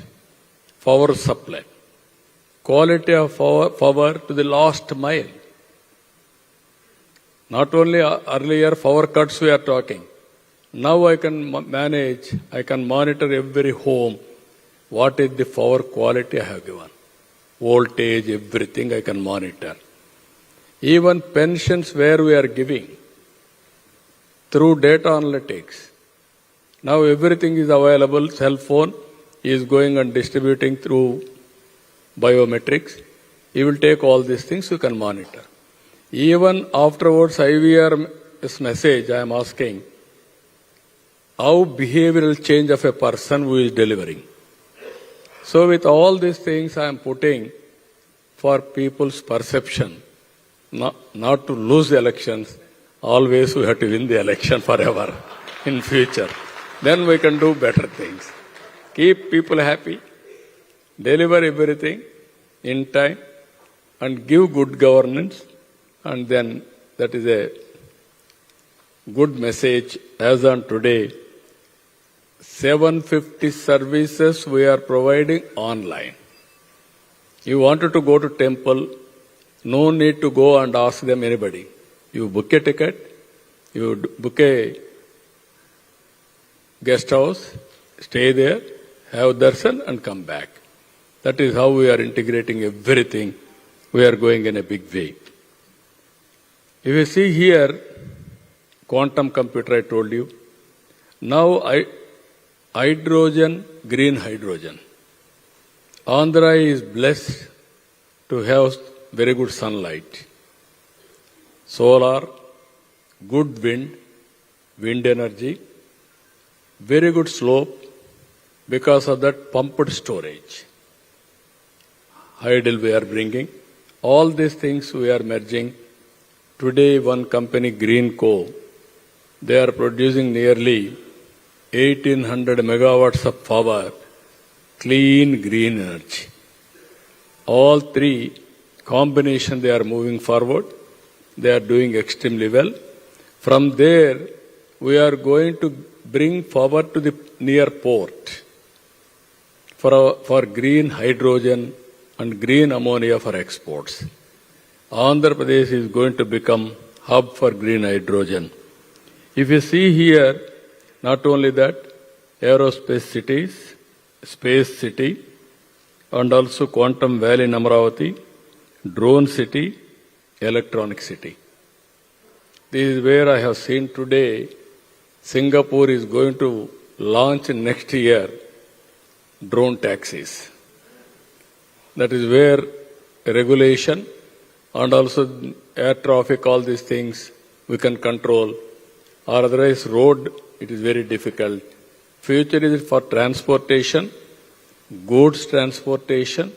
power supply, quality of power to the last mile. Not only earlier power cuts we are talking. Now I can manage, I can monitor every home, what is the power quality I have given. Voltage, everything I can monitor. Even pensions where we are giving, through data analytics. Now everything is available, cell phone is going and distributing through biometrics. You will take all these things, you can monitor. Even afterwards, IVR's message, I am asking, how behavioral change of a person who is delivering. So with all these things I am putting for people's perception, not to lose the elections, always we have to win the election forever in future. Then we can do better things. Keep people happy, deliver everything in time, and give good governance, and then that is a good message. As on today, 750 services we are providing online. You wanted to go to temple, no need to go and ask them anybody. You book a ticket, you book a guest house, stay there, have darshan and come back. That is how we are integrating everything. We are going in a big way. If you see here, quantum computer I told you. Now hydrogen, green hydrogen. Andhra is blessed to have very good sunlight. Solar, good wind energy, very good slope because of that pumped storage. Hydel we are bringing. All these things we are merging. Today one company, Greenco, they are producing nearly 1800 megawatts of power, clean green energy. All three combination they are moving forward. They are doing extremely well. From there, we are going to bring power to the near port for green hydrogen and green ammonia for exports. Andhra Pradesh is going to become hub for green hydrogen. If you see here, not only that, aerospace cities, space city, and also Quantum Valley in Amravati, drone city, electronic city. This is where I have seen today, Singapore is going to launch next year drone taxis. That is where regulation and also air traffic, all these things we can control. Or otherwise road, it is very difficult. Future is for transportation goods transportation,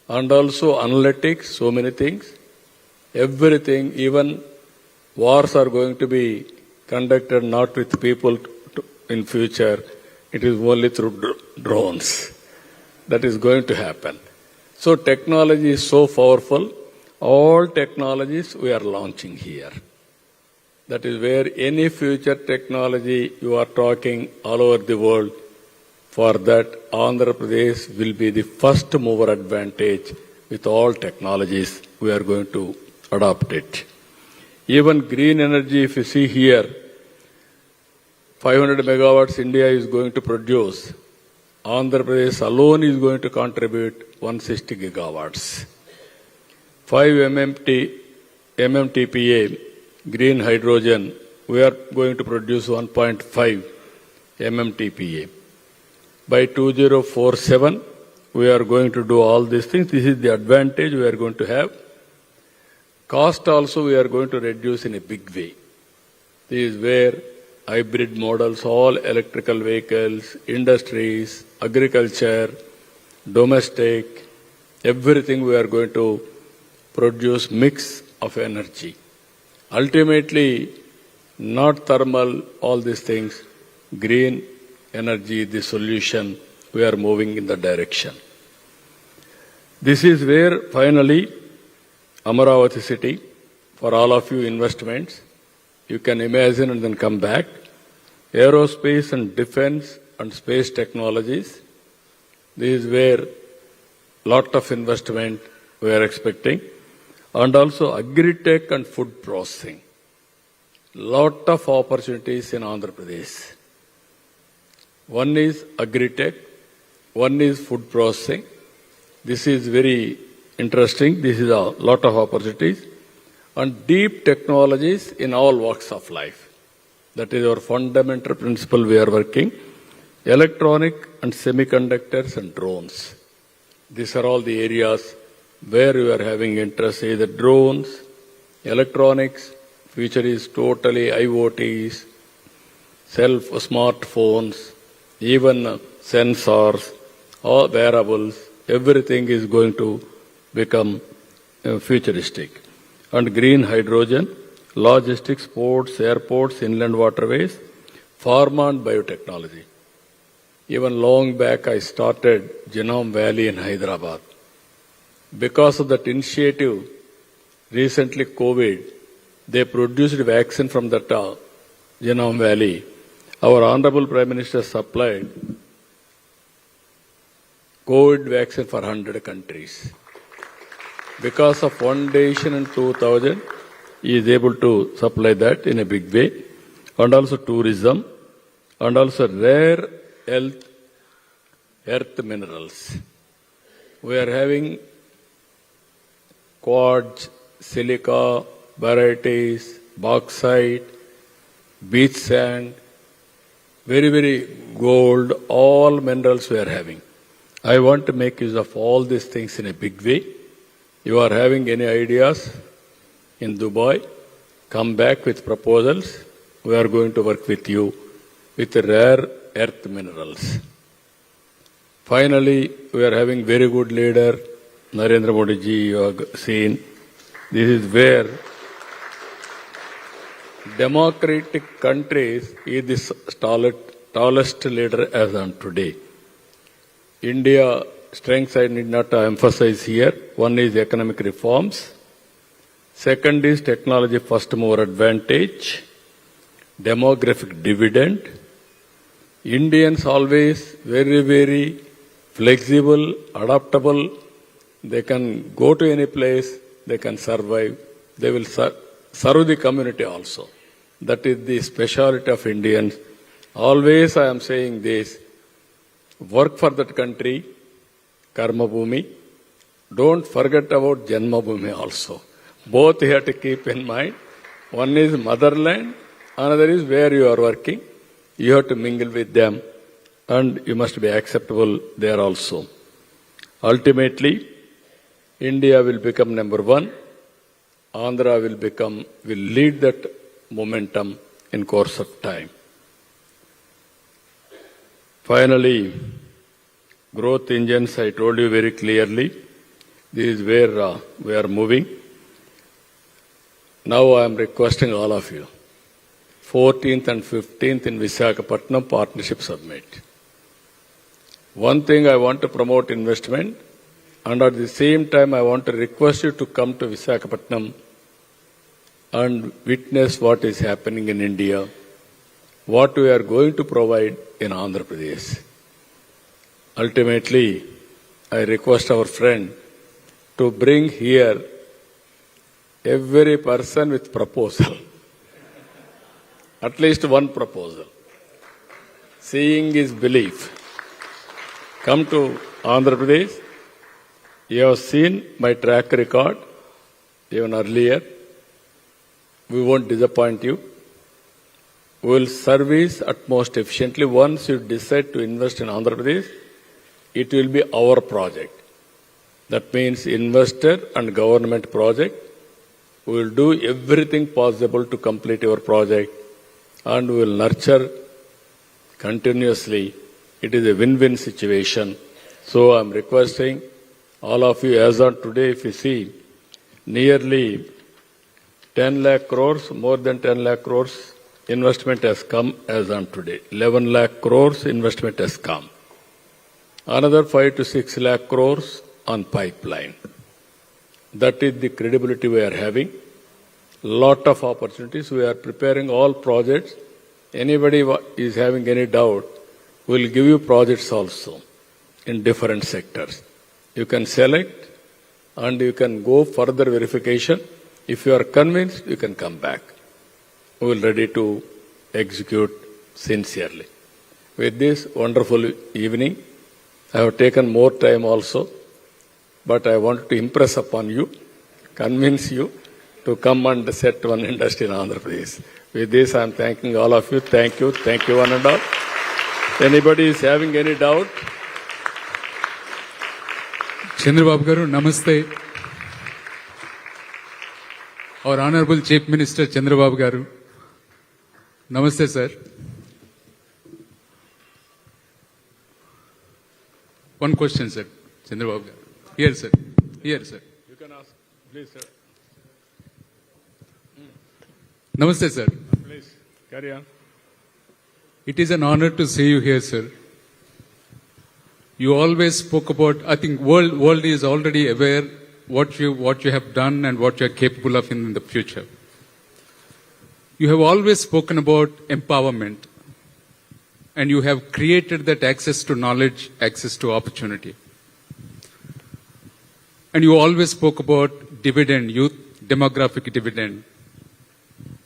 and also analytics, so many things. Everything, even wars are going to be conducted not with people in future. It is only through drones. That is going to happen. So technology is so powerful. All technologies we are launching here. That is where any future technology you are talking all over the world, for that Andhra Pradesh will be the first mover advantage with all technologies. We are going to adopt it. Even green energy, if you see here, 500 megawatts India is going to produce. Andhra Pradesh alone is going to contribute 160 gigawatts. 5 MMTPA green hydrogen, we are going to produce 1.5 MMTPA. By 2047, we are going to do all these things. This is the advantage we are going to have. Cost also we are going to reduce in a big way. This is where hybrid models, all electrical vehicles, industries, agriculture, domestic, everything we are going to produce mix of energy. Ultimately, not thermal, all these things, green energy, the solution, we are moving in the direction. This is where finally Amaravati city, for all of you investments, you can imagine and then come back. Aerospace and defense and space technologies, this is where lot of investment we are expecting. And also agri-tech and food processing. Lot of opportunities in Andhra Pradesh. One is agri-tech, one is food processing. This is very interesting. This is a lot of opportunities. And deep technologies in all walks of life. That is our fundamental principle we are working. Electronic and semiconductors and drones. These are all the areas where we are having interest, either drones, electronics, future is totally IoTs, smartphones, even sensors, all wearables, everything is going to become futuristic. And green hydrogen, logistics, ports, airports, inland waterways, pharma and biotechnology. Even long back I started Genome Valley in Hyderabad. Because of that initiative, recently COVID, they produced vaccine from that Genome Valley. Our Honorable Prime Minister supplied COVID vaccine for 100 countries. Because of one decision in 2000, he is able to supply that in a big way. And also tourism, and also rare earth minerals. We are having quartz, silica, varieties, bauxite, beach sand, very, very gold, all minerals we are having. I want to make use of all these things in a big way. You are having any ideas in Dubai, come back with proposals. We are going to work with you with rare earth minerals. Finally, we are having very good leader, Narendra Modi ji, you have seen. This is where democratic countries is the tallest leader as on today. India strengths I need not emphasize here. One is economic reforms. Second is technology first mover advantage. Demographic dividend. Indians always very, very flexible, adaptable. They can go to any place, they can survive. They will serve the community also. That is the speciality of Indians. Always I am saying this, work for that country, Karma Bhumi. Don't forget about Janma Bhumi also. Both you have to keep in mind. One is motherland, another is where you are working. You have to mingle with them and you must be acceptable there also. Ultimately, India will become number one. Andhra will lead that momentum in course of time. Finally, growth engines, I told you very clearly. This is where we are moving. Now I am requesting all of you, 14th and 15th in Visakhapatnam Partnership Summit. One thing, I want to promote investment, and at the same time I want to request you to come to Visakhapatnam and witness what is happening in India, what we are going to provide in Andhra Pradesh. Ultimately, I request our friend to bring here every person with proposal. At least one proposal. Seeing is belief. Come to Andhra Pradesh. You have seen my track record even earlier. We won't disappoint you. We will service at most efficiently. Once you decide to invest in Andhra Pradesh, it will be our project. That means investor and government project. We will do everything possible to complete your project, and we will nurture continuously. It is a win-win situation. So I am requesting all of you, as on today, if you see, nearly 10 lakh crores, more than 10 lakh crores investment has come as on today. 11 lakh crores investment has come. Another 5 to 6 lakh crores on pipeline. That is the credibility we are having. Lot of opportunities. We are preparing all projects. Anybody is having any doubt, we will give you projects also in different sectors. You can select and you can go further verification. If you are convinced, you can come back. We will ready to execute sincerely. With this wonderful evening, I have taken more time also, but I want to impress upon you, convince you to come and set one industry in Andhra Pradesh. With this, I am thanking all of you. Thank you one and all. Anybody is having any doubt? Chandrababu garu, namaste. Our Honorable Chief Minister Chandrababu garu. Namaste, sir. One question, sir. Chandrababu garu. Here, sir. Here, sir. You can ask, please, sir. Namaste, sir. Please, carry on. It is an honor to see you here, sir. You always spoke about, I think world is already aware what you have done and what you are capable of in the future. You have always spoken about empowerment, and you have created that access to knowledge, access to opportunity. And you always spoke about dividend, youth demographic dividend,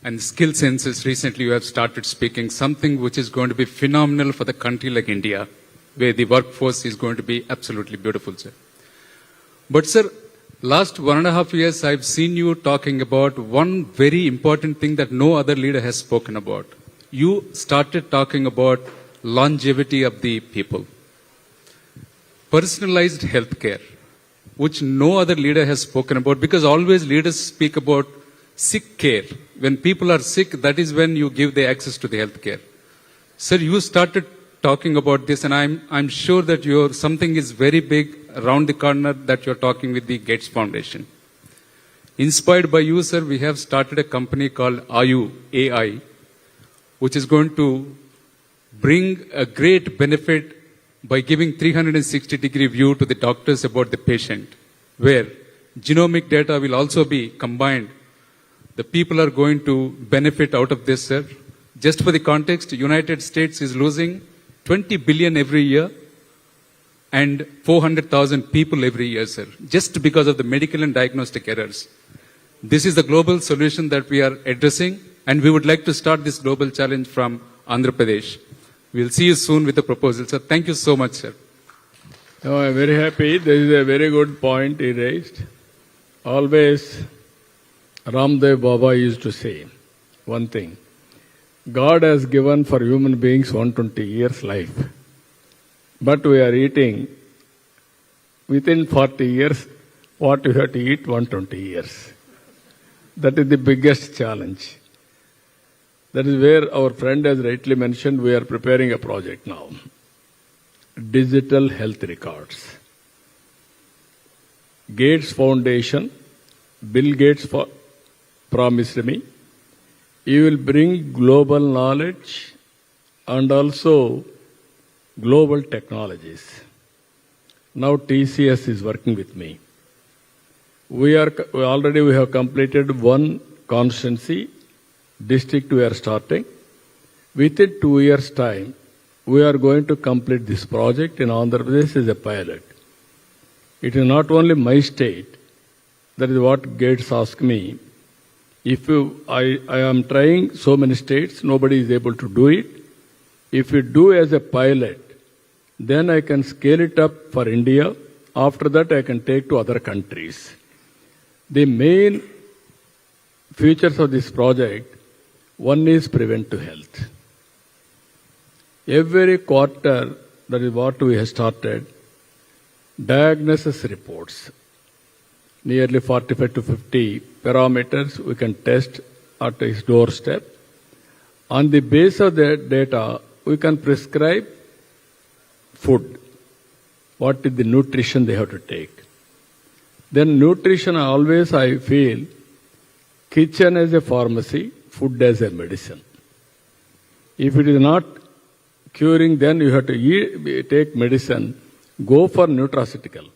and skill census. Recently you have started speaking something which is going to be phenomenal for the country like India, where the workforce is going to be absolutely beautiful, sir. But sir, last 1.5 years I've seen you talking about one very important thing that no other leader has spoken about. You started talking about longevity of the people. Personalized healthcare, which no other leader has spoken about, because always leaders speak about sick care. When people are sick, that is when you give the access to the healthcare. Sir, you started talking about this, and I'm sure that something is very big around the corner that you're talking with the Gates Foundation. Inspired by you, sir, we have started a company called Ayu AI, which is going to bring a great benefit by giving 360-degree view to the doctors about the patient, where genomic data will also be combined. The people are going to benefit out of this, sir. Just for the context, United States is losing 20 billion every year and 400,000 people every year, sir, just because of the medical and diagnostic errors. This is the global solution that we are addressing, and we would like to start this global challenge from Andhra Pradesh. We'll see you soon with the proposal, sir. Thank you so much, sir. Oh, I'm very happy. This is a very good point he raised. Always, Ramdev Baba used to say one thing. God has given for human beings 120 years life. But we are eating within 40 years what we have to eat 120 years. That is the biggest challenge. That is where our friend has rightly mentioned we are preparing a project now. digital health records. Gates Foundation, Bill Gates promised me, he will bring global knowledge and also global technologies. Now TCS is working with me. We have completed one constituency district we are starting. Within 2 years' time, we are going to complete this project in Andhra Pradesh as a pilot. It is not only my state. That is what Gates asked me. I am trying so many states, nobody is able to do it. If you do as a pilot, then I can scale it up for India. After that, I can take to other countries. The main features of this project, one is preventive health. Every quarter, that is what we have started, diagnosis reports. Nearly 45 to 50 parameters we can test at his doorstep. On the basis of that data, we can prescribe food. What is the nutrition they have to take? Then nutrition, always I feel, kitchen as a pharmacy, food as a medicine. If it is not curing, then you have to take medicine, go for nutraceutical.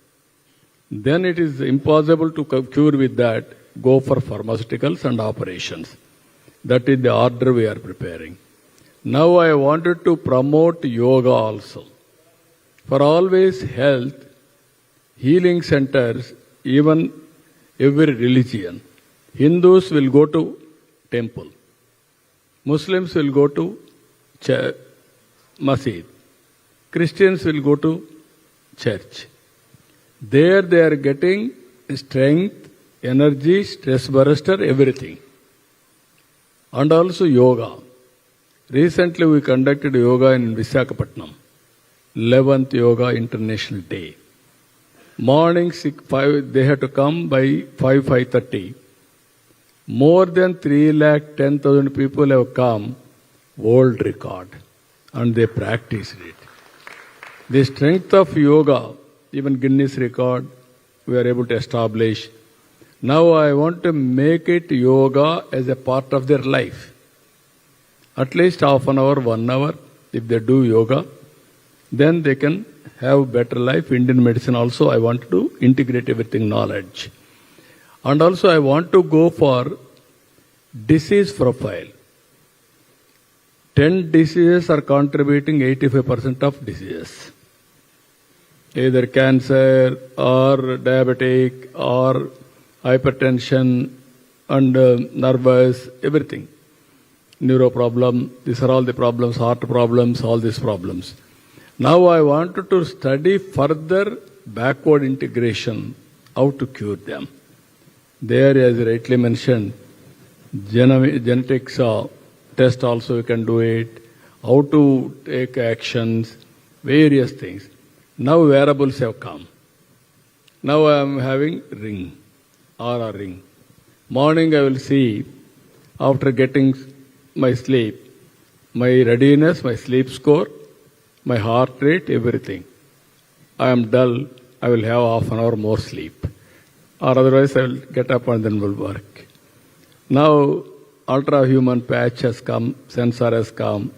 Then it is impossible to cure with that, go for pharmaceuticals and operations. That is the order we are preparing. Now I wanted to promote yoga also. For always health, healing centers, even every religion. Hindus will go to temple. Muslims will go to masjid. Christians will go to church. There they are getting strength, energy, stress buster, everything. And also yoga. Recently we conducted yoga in Visakhapatnam. 11th Yoga International Day. Morning 5, they had to come by 5:30. More than 310,000 people have come, world record, and they practiced it. The strength of yoga, even Guinness record, we are able to establish. Now I want to make it yoga as a part of their life. At least half an hour, 1 hour, if they do yoga, then they can have better life. Indian medicine also, I want to integrate everything, knowledge. And also I want to go for disease profile. 10 diseases are contributing 85% of diseases. Either cancer or diabetic or hypertension and nervous, everything. Neuro problem, these are all the problems, heart problems, all these problems. Now I wanted to study further backward integration, how to cure them. There, as rightly mentioned, genetics test also we can do it, how to take actions, various things. Now wearables have come. Now I am having ring, Aura ring. Morning I will see, after getting my sleep, my readiness, my sleep score, my heart rate, everything. I am dull, I will have half an hour more sleep. Or otherwise I will get up and then will work. Now ultra-human patch has come, sensor has come,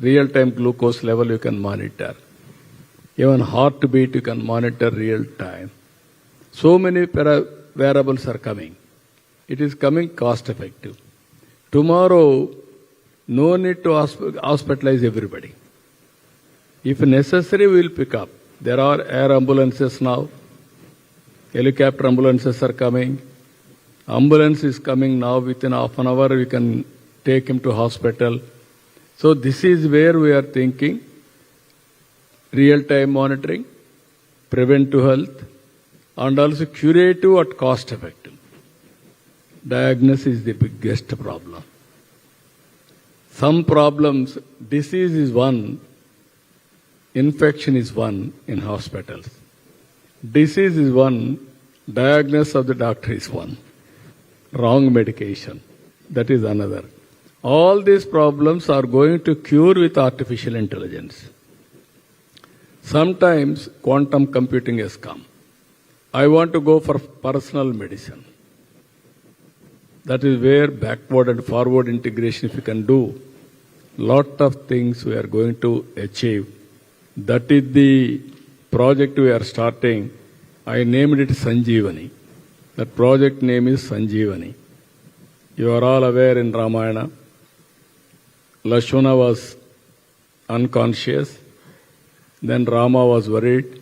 real-time glucose level you can monitor. Even heartbeat you can monitor real time. So many wearables are coming. It is coming cost effective. Tomorrow, no need to hospitalize everybody. If necessary, we will pick up. There are air ambulances now. Helicopter ambulances are coming. Ambulance is coming now. Within half an hour, we can take him to hospital. So this is where we are thinking. Real-time monitoring, preventive health, and also curative at cost effective. Diagnosis is the biggest problem. Some problems, disease is one, infection is one in hospitals. Disease is one, diagnosis of the doctor is one. Wrong medication, that is another. All these problems are going to cure with artificial intelligence. Sometimes quantum computing has come. I want to go for personal medicine. That is where backward and forward integration, if you can do, lot of things we are going to achieve. That is the project we are starting. I named it Sanjeevani. That project name is Sanjeevani. You are all aware in Ramayana, Lakshmana was unconscious, then Rama was worried,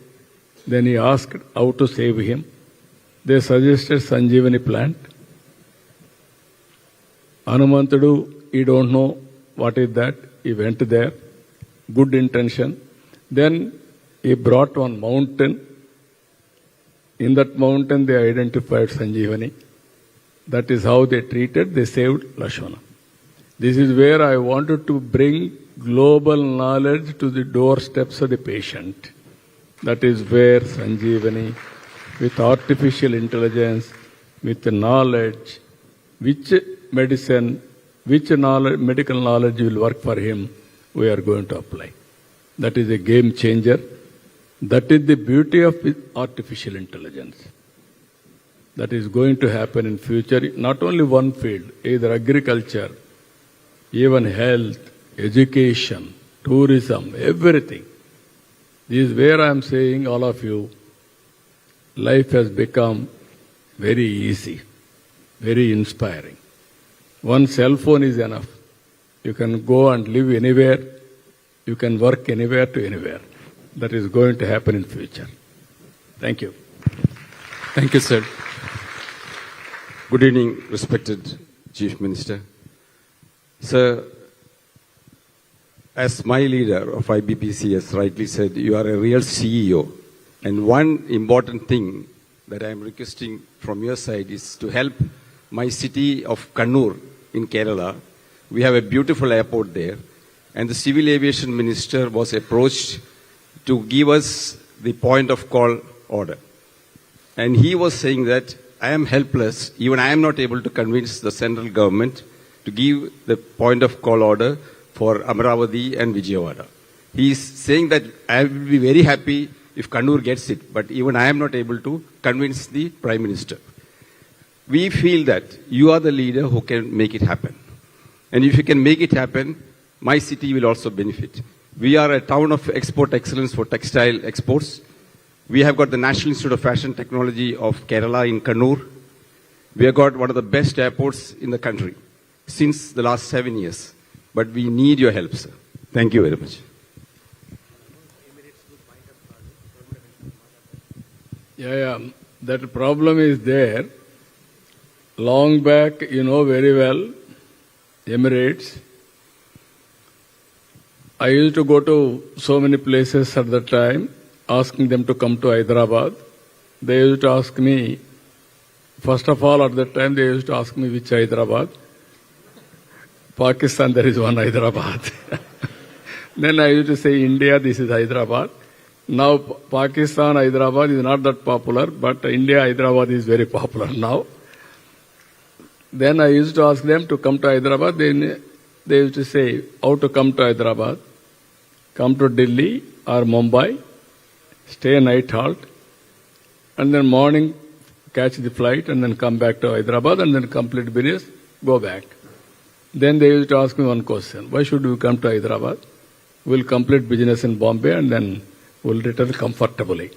then he asked how to save him. They suggested Sanjeevani plant. Hanumantudu, he don't know what is that. He went there, good intention. Then he brought one mountain. In that mountain they identified Sanjeevani. That is how they treated, they saved Lakshmana. This is where I wanted to bring global knowledge to the doorsteps of the patient. That is where Sanjeevani, with artificial intelligence, with knowledge, which medicine, which knowledge, medical knowledge will work for him, we are going to apply. That is a game changer. That is the beauty of artificial intelligence. That is going to happen in future, not only one field, either agriculture, even health, education, tourism, everything. This is where I am saying, all of you, life has become very easy, very inspiring. One cell phone is enough. You can go and live anywhere. You can work anywhere to anywhere. That is going to happen in future. Thank you. Thank you, sir. Good evening, respected Chief Minister. Sir, as my leader of IBPC has rightly said, you are a real CEO. And one important thing that I am requesting from your side is to help my city of Kannur in Kerala. We have a beautiful airport there. And the Civil Aviation Minister was approached to give us the point of call order. And he was saying that I am helpless, even I am not able to convince the central government to give the point of call order for Amaravati and Vijayawada. He is saying that I will be very happy if Kannur gets it, but even I am not able to convince the Prime Minister. We feel that you are the leader who can make it happen. And if you can make it happen, my city will also benefit. We are a town of export excellence for textile exports. We have got the National Institute of Fashion Technology of Kerala in Kannur. We have got one of the best airports in the country since the last 7 years. But we need your help, sir. Thank you very much. Yeah. That problem is there. Long back, you know very well, Emirates. I used to go to so many places at that time, asking them to come to Hyderabad. They used to ask me, first of all, at that time, they used to ask me which Hyderabad. Pakistan, there is one Hyderabad. Then I used to say, India, this is Hyderabad. Now, Pakistan, Hyderabad is not that popular, but India, Hyderabad is very popular now. Then I used to ask them to come to Hyderabad. Then they used to say, how to come to Hyderabad? Come to Delhi or Mumbai, stay a night halt, and then morning catch the flight and then come back to Hyderabad and then complete business, go back. Then they used to ask me one question, why should we come to Hyderabad? We'll complete business in Bombay and then we'll return comfortably.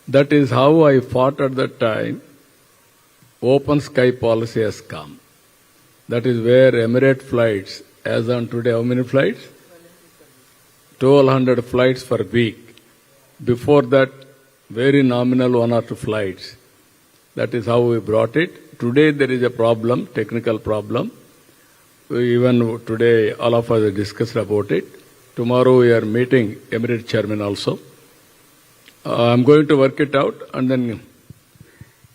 That is how I fought at that time. Open sky policy has come. That is where Emirate flights, as on today, how many flights? 1,200 flights per week. Before that, very nominal 1 or 2 flights. That is how we brought it. Today there is a problem, technical problem. Even today all of us discussed about it. Tomorrow we are meeting Emirate chairman also. I'm going to work it out and then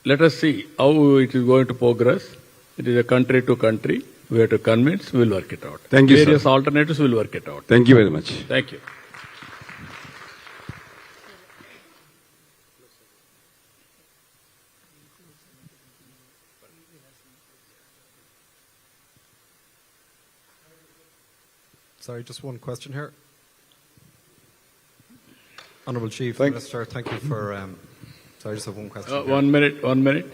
let us see how it is going to progress. It is a country to country. We have to convince, we'll work it out. Thank you, Various sir. alternatives, we'll work it out. Thank you very much. Thank you. Sorry, just one question here. Honourable Chief Minister, thank you for... sorry, I just have one question. 1 minute, 1 minute.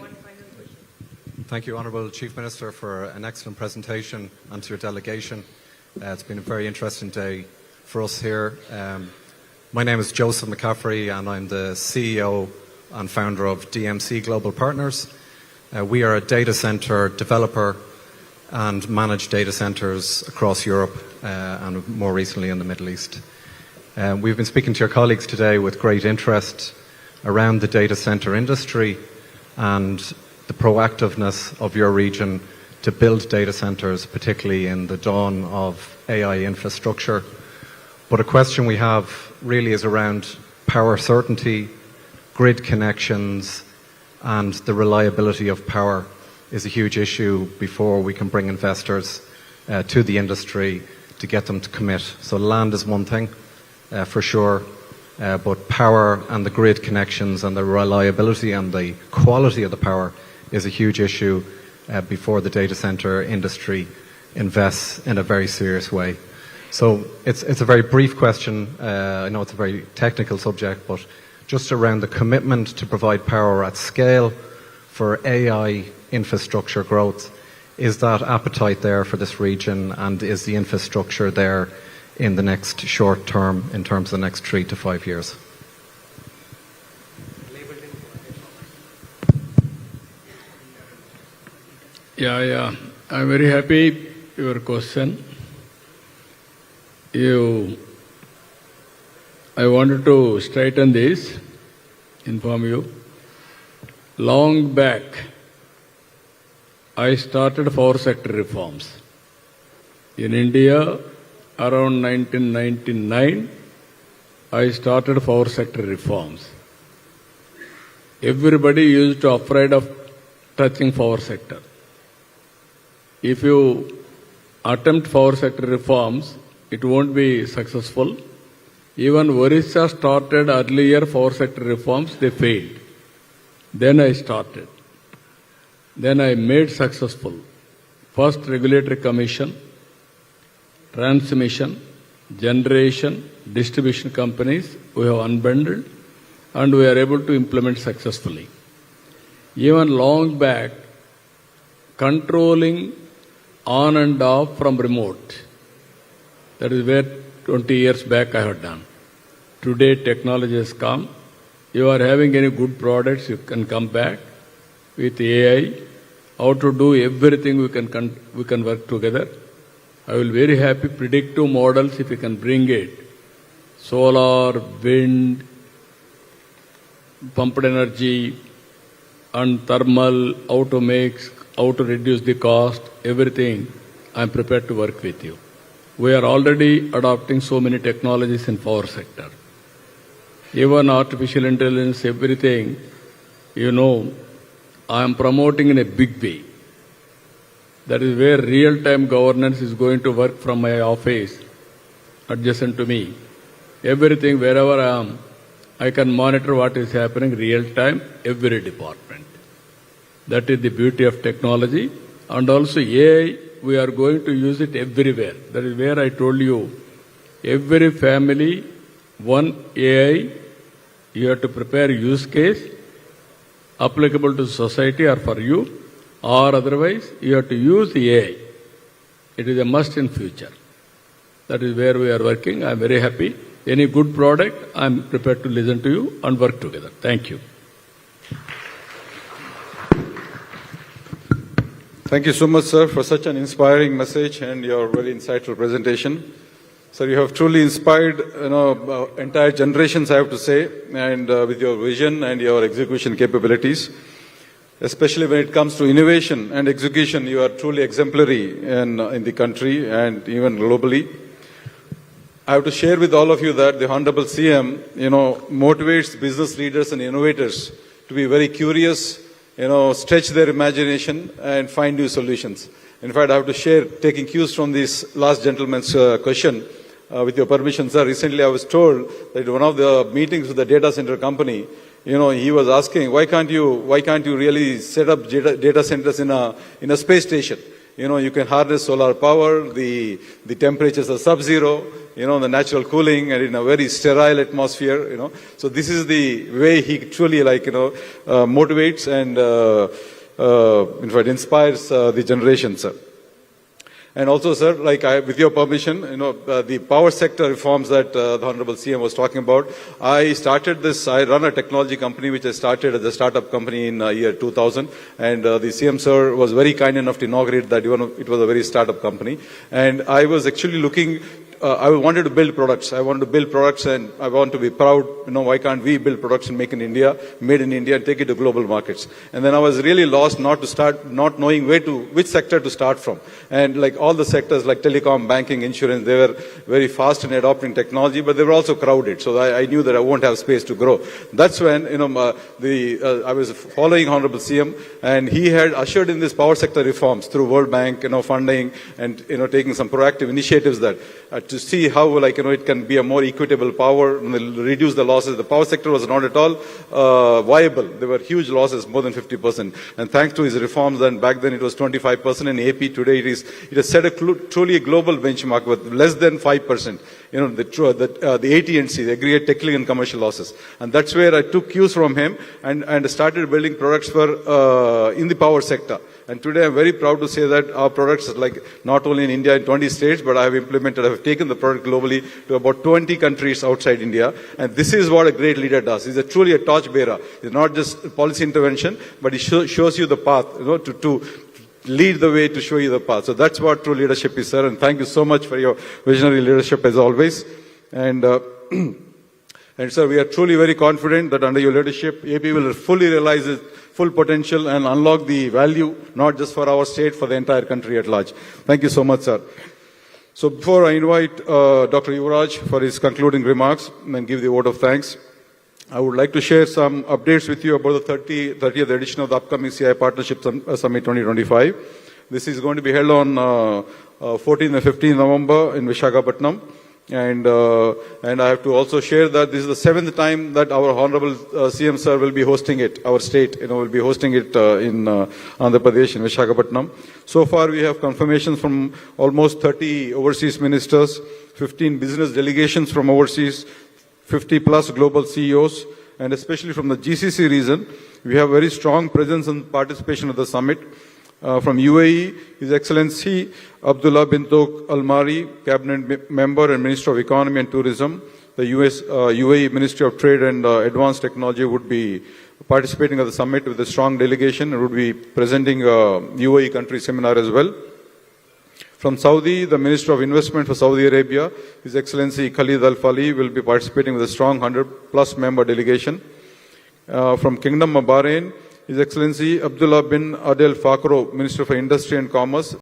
Thank you, Honourable Chief Minister, for an excellent presentation and to your delegation. It's been a very interesting day for us here. My name is Joseph McCaffrey and I'm the CEO and founder of DMC Global Partners. We are a data centre developer and manage data centres across Europe and more recently in the Middle East. We've been speaking to your colleagues today with great interest around the data centre industry and the proactiveness of your region to build data centres, particularly in the dawn of AI infrastructure. But a question we have really is around power certainty, grid connections, and the reliability of power is a huge issue before we can bring investors to the industry to get them to commit. So land is one thing, for sure, but power and the grid connections and the reliability and the quality of the power is a huge issue before the data center industry invests in a very serious way. So it's a very brief question. I know it's a very technical subject, but just around the commitment to provide power at scale for AI infrastructure growth. Is that appetite there for this region, and is the infrastructure there in the next short term, in terms of the next 3 to 5 years? Yeah. I'm very happy your question. I wanted to straighten this, inform you. Long back, I started power sector reforms. In India, around 1999, I started power sector reforms. Everybody used to afraid of touching power sector. If you attempt power sector reforms, it won't be successful. Even Orissa started earlier power sector reforms, they failed. Then I started. Then I made successful. First regulatory commission, transmission, generation, distribution companies, we have unbundled and we are able to implement successfully. Even long back, controlling on and off from remote. That is where 20 years back I had done. Today technology has come. You are having any good products, you can come back with AI. How to do everything we can work together. I will very happy predictive models if you can bring it. Solar, wind, pumped energy and thermal, how to mix, how to reduce the cost, everything I am prepared to work with you. We are already adopting so many technologies in power sector. Even artificial intelligence, everything, I am promoting in a big way. That is where real-time governance is going to work from my office, adjacent to me. Everything, wherever I am, I can monitor what is happening real-time, every department. That is the beauty of technology. And also AI, we are going to use it everywhere. That is where I told you, every family, one AI, you have to prepare use case, applicable to society or for you, or otherwise you have to use AI. It is a must in future. That is where we are working. I am very happy. Any good product, I am prepared to listen to you and work together. Thank you. Thank you so much, sir, for such an inspiring message and your very insightful presentation. Sir, you have truly inspired entire generations, I have to say, and with your vision and your execution capabilities. Especially when it comes to innovation and execution, you are truly exemplary in the country and even globally. I have to share with all of you that the Honorable CM, motivates business leaders and innovators to be very curious, stretch their imagination and find new solutions. In fact, I have to share, taking cues from this last gentleman's question, with your permission, sir. Recently, I was told that one of the meetings with the data center company, he was asking, why can't you really set up data centers in a space station? You can harness solar power, the temperatures are sub-zero, the natural cooling, and in a very sterile atmosphere, So this is the way he truly, motivates and, in fact, inspires the generation, sir. And also, sir, with your permission, the power sector reforms that the Honorable CM was talking about, I run a technology company which I started as a startup company in year 2000, and the CM sir was very kind enough to inaugurate that. It was a very startup company, and I was actually looking. I wanted to build products. I wanted to build products, and I want to be proud. Why can't we build products and made in India, and take it to global markets? And then I was really lost, not knowing which sector to start from. And all the sectors like telecom, banking, insurance, they were very fast in adopting technology, but they were also crowded. So I knew that I won't have space to grow. That's when I was following Honorable CM, and he had ushered in this power sector reforms through World Bank, funding, and taking some proactive initiatives that. To see how it can be a more equitable power, reduce the losses. The power sector was not at all viable. There were huge losses, more than 50%. And thanks to his reforms, then back then it was 25%. In AP today it has set a truly global benchmark with less than 5%. The AT&C, the aggregate technical and commercial losses. And that's where I took cues from him and started building products in the power sector. And today I'm very proud to say that our products, not only in India, in 20 states, but I have taken the product globally to about 20 countries outside India. And this is what a great leader does. He's truly a torchbearer. It's not just policy intervention, but he shows you the path, to lead the way, to show you the path. So that's what true leadership is, sir. And thank you so much for your visionary leadership as always. And, and sir, we are truly very confident that under your leadership, AP will fully realize its full potential and unlock the value, not just for our state, for the entire country at large. Thank you so much, sir. So before I invite Dr. Yuvraj for his concluding remarks and give the vote of thanks, I would like to share some updates with you about the 30th edition of the upcoming CI Partnership Summit 2025. This is going to be held on 14th and 15th November in Visakhapatnam. And I have to also share that this is the 7th time that our Honorable CM Sir will be hosting it, our state, will be hosting it in Andhra Pradesh, in Visakhapatnam. So far we have confirmations from almost 30 overseas ministers, 15 business delegations from overseas, 50 plus global CEOs, and especially from the GCC region, we have very strong presence and participation at the summit. From UAE, His Excellency Abdullah bin Tok Al-Mari, Cabinet Member and Minister of Economy and Tourism. The UAE Ministry of Trade and Advanced Technology would be participating at the summit with a strong delegation and would be presenting UAE country seminar as well. From Saudi, the Minister of Investment for Saudi Arabia, His Excellency Khalid Al-Fali, will be participating with a strong 100+ member delegation. From Kingdom of Bahrain, His Excellency Abdullah bin Adel Fakro, Minister for Industry and Commerce,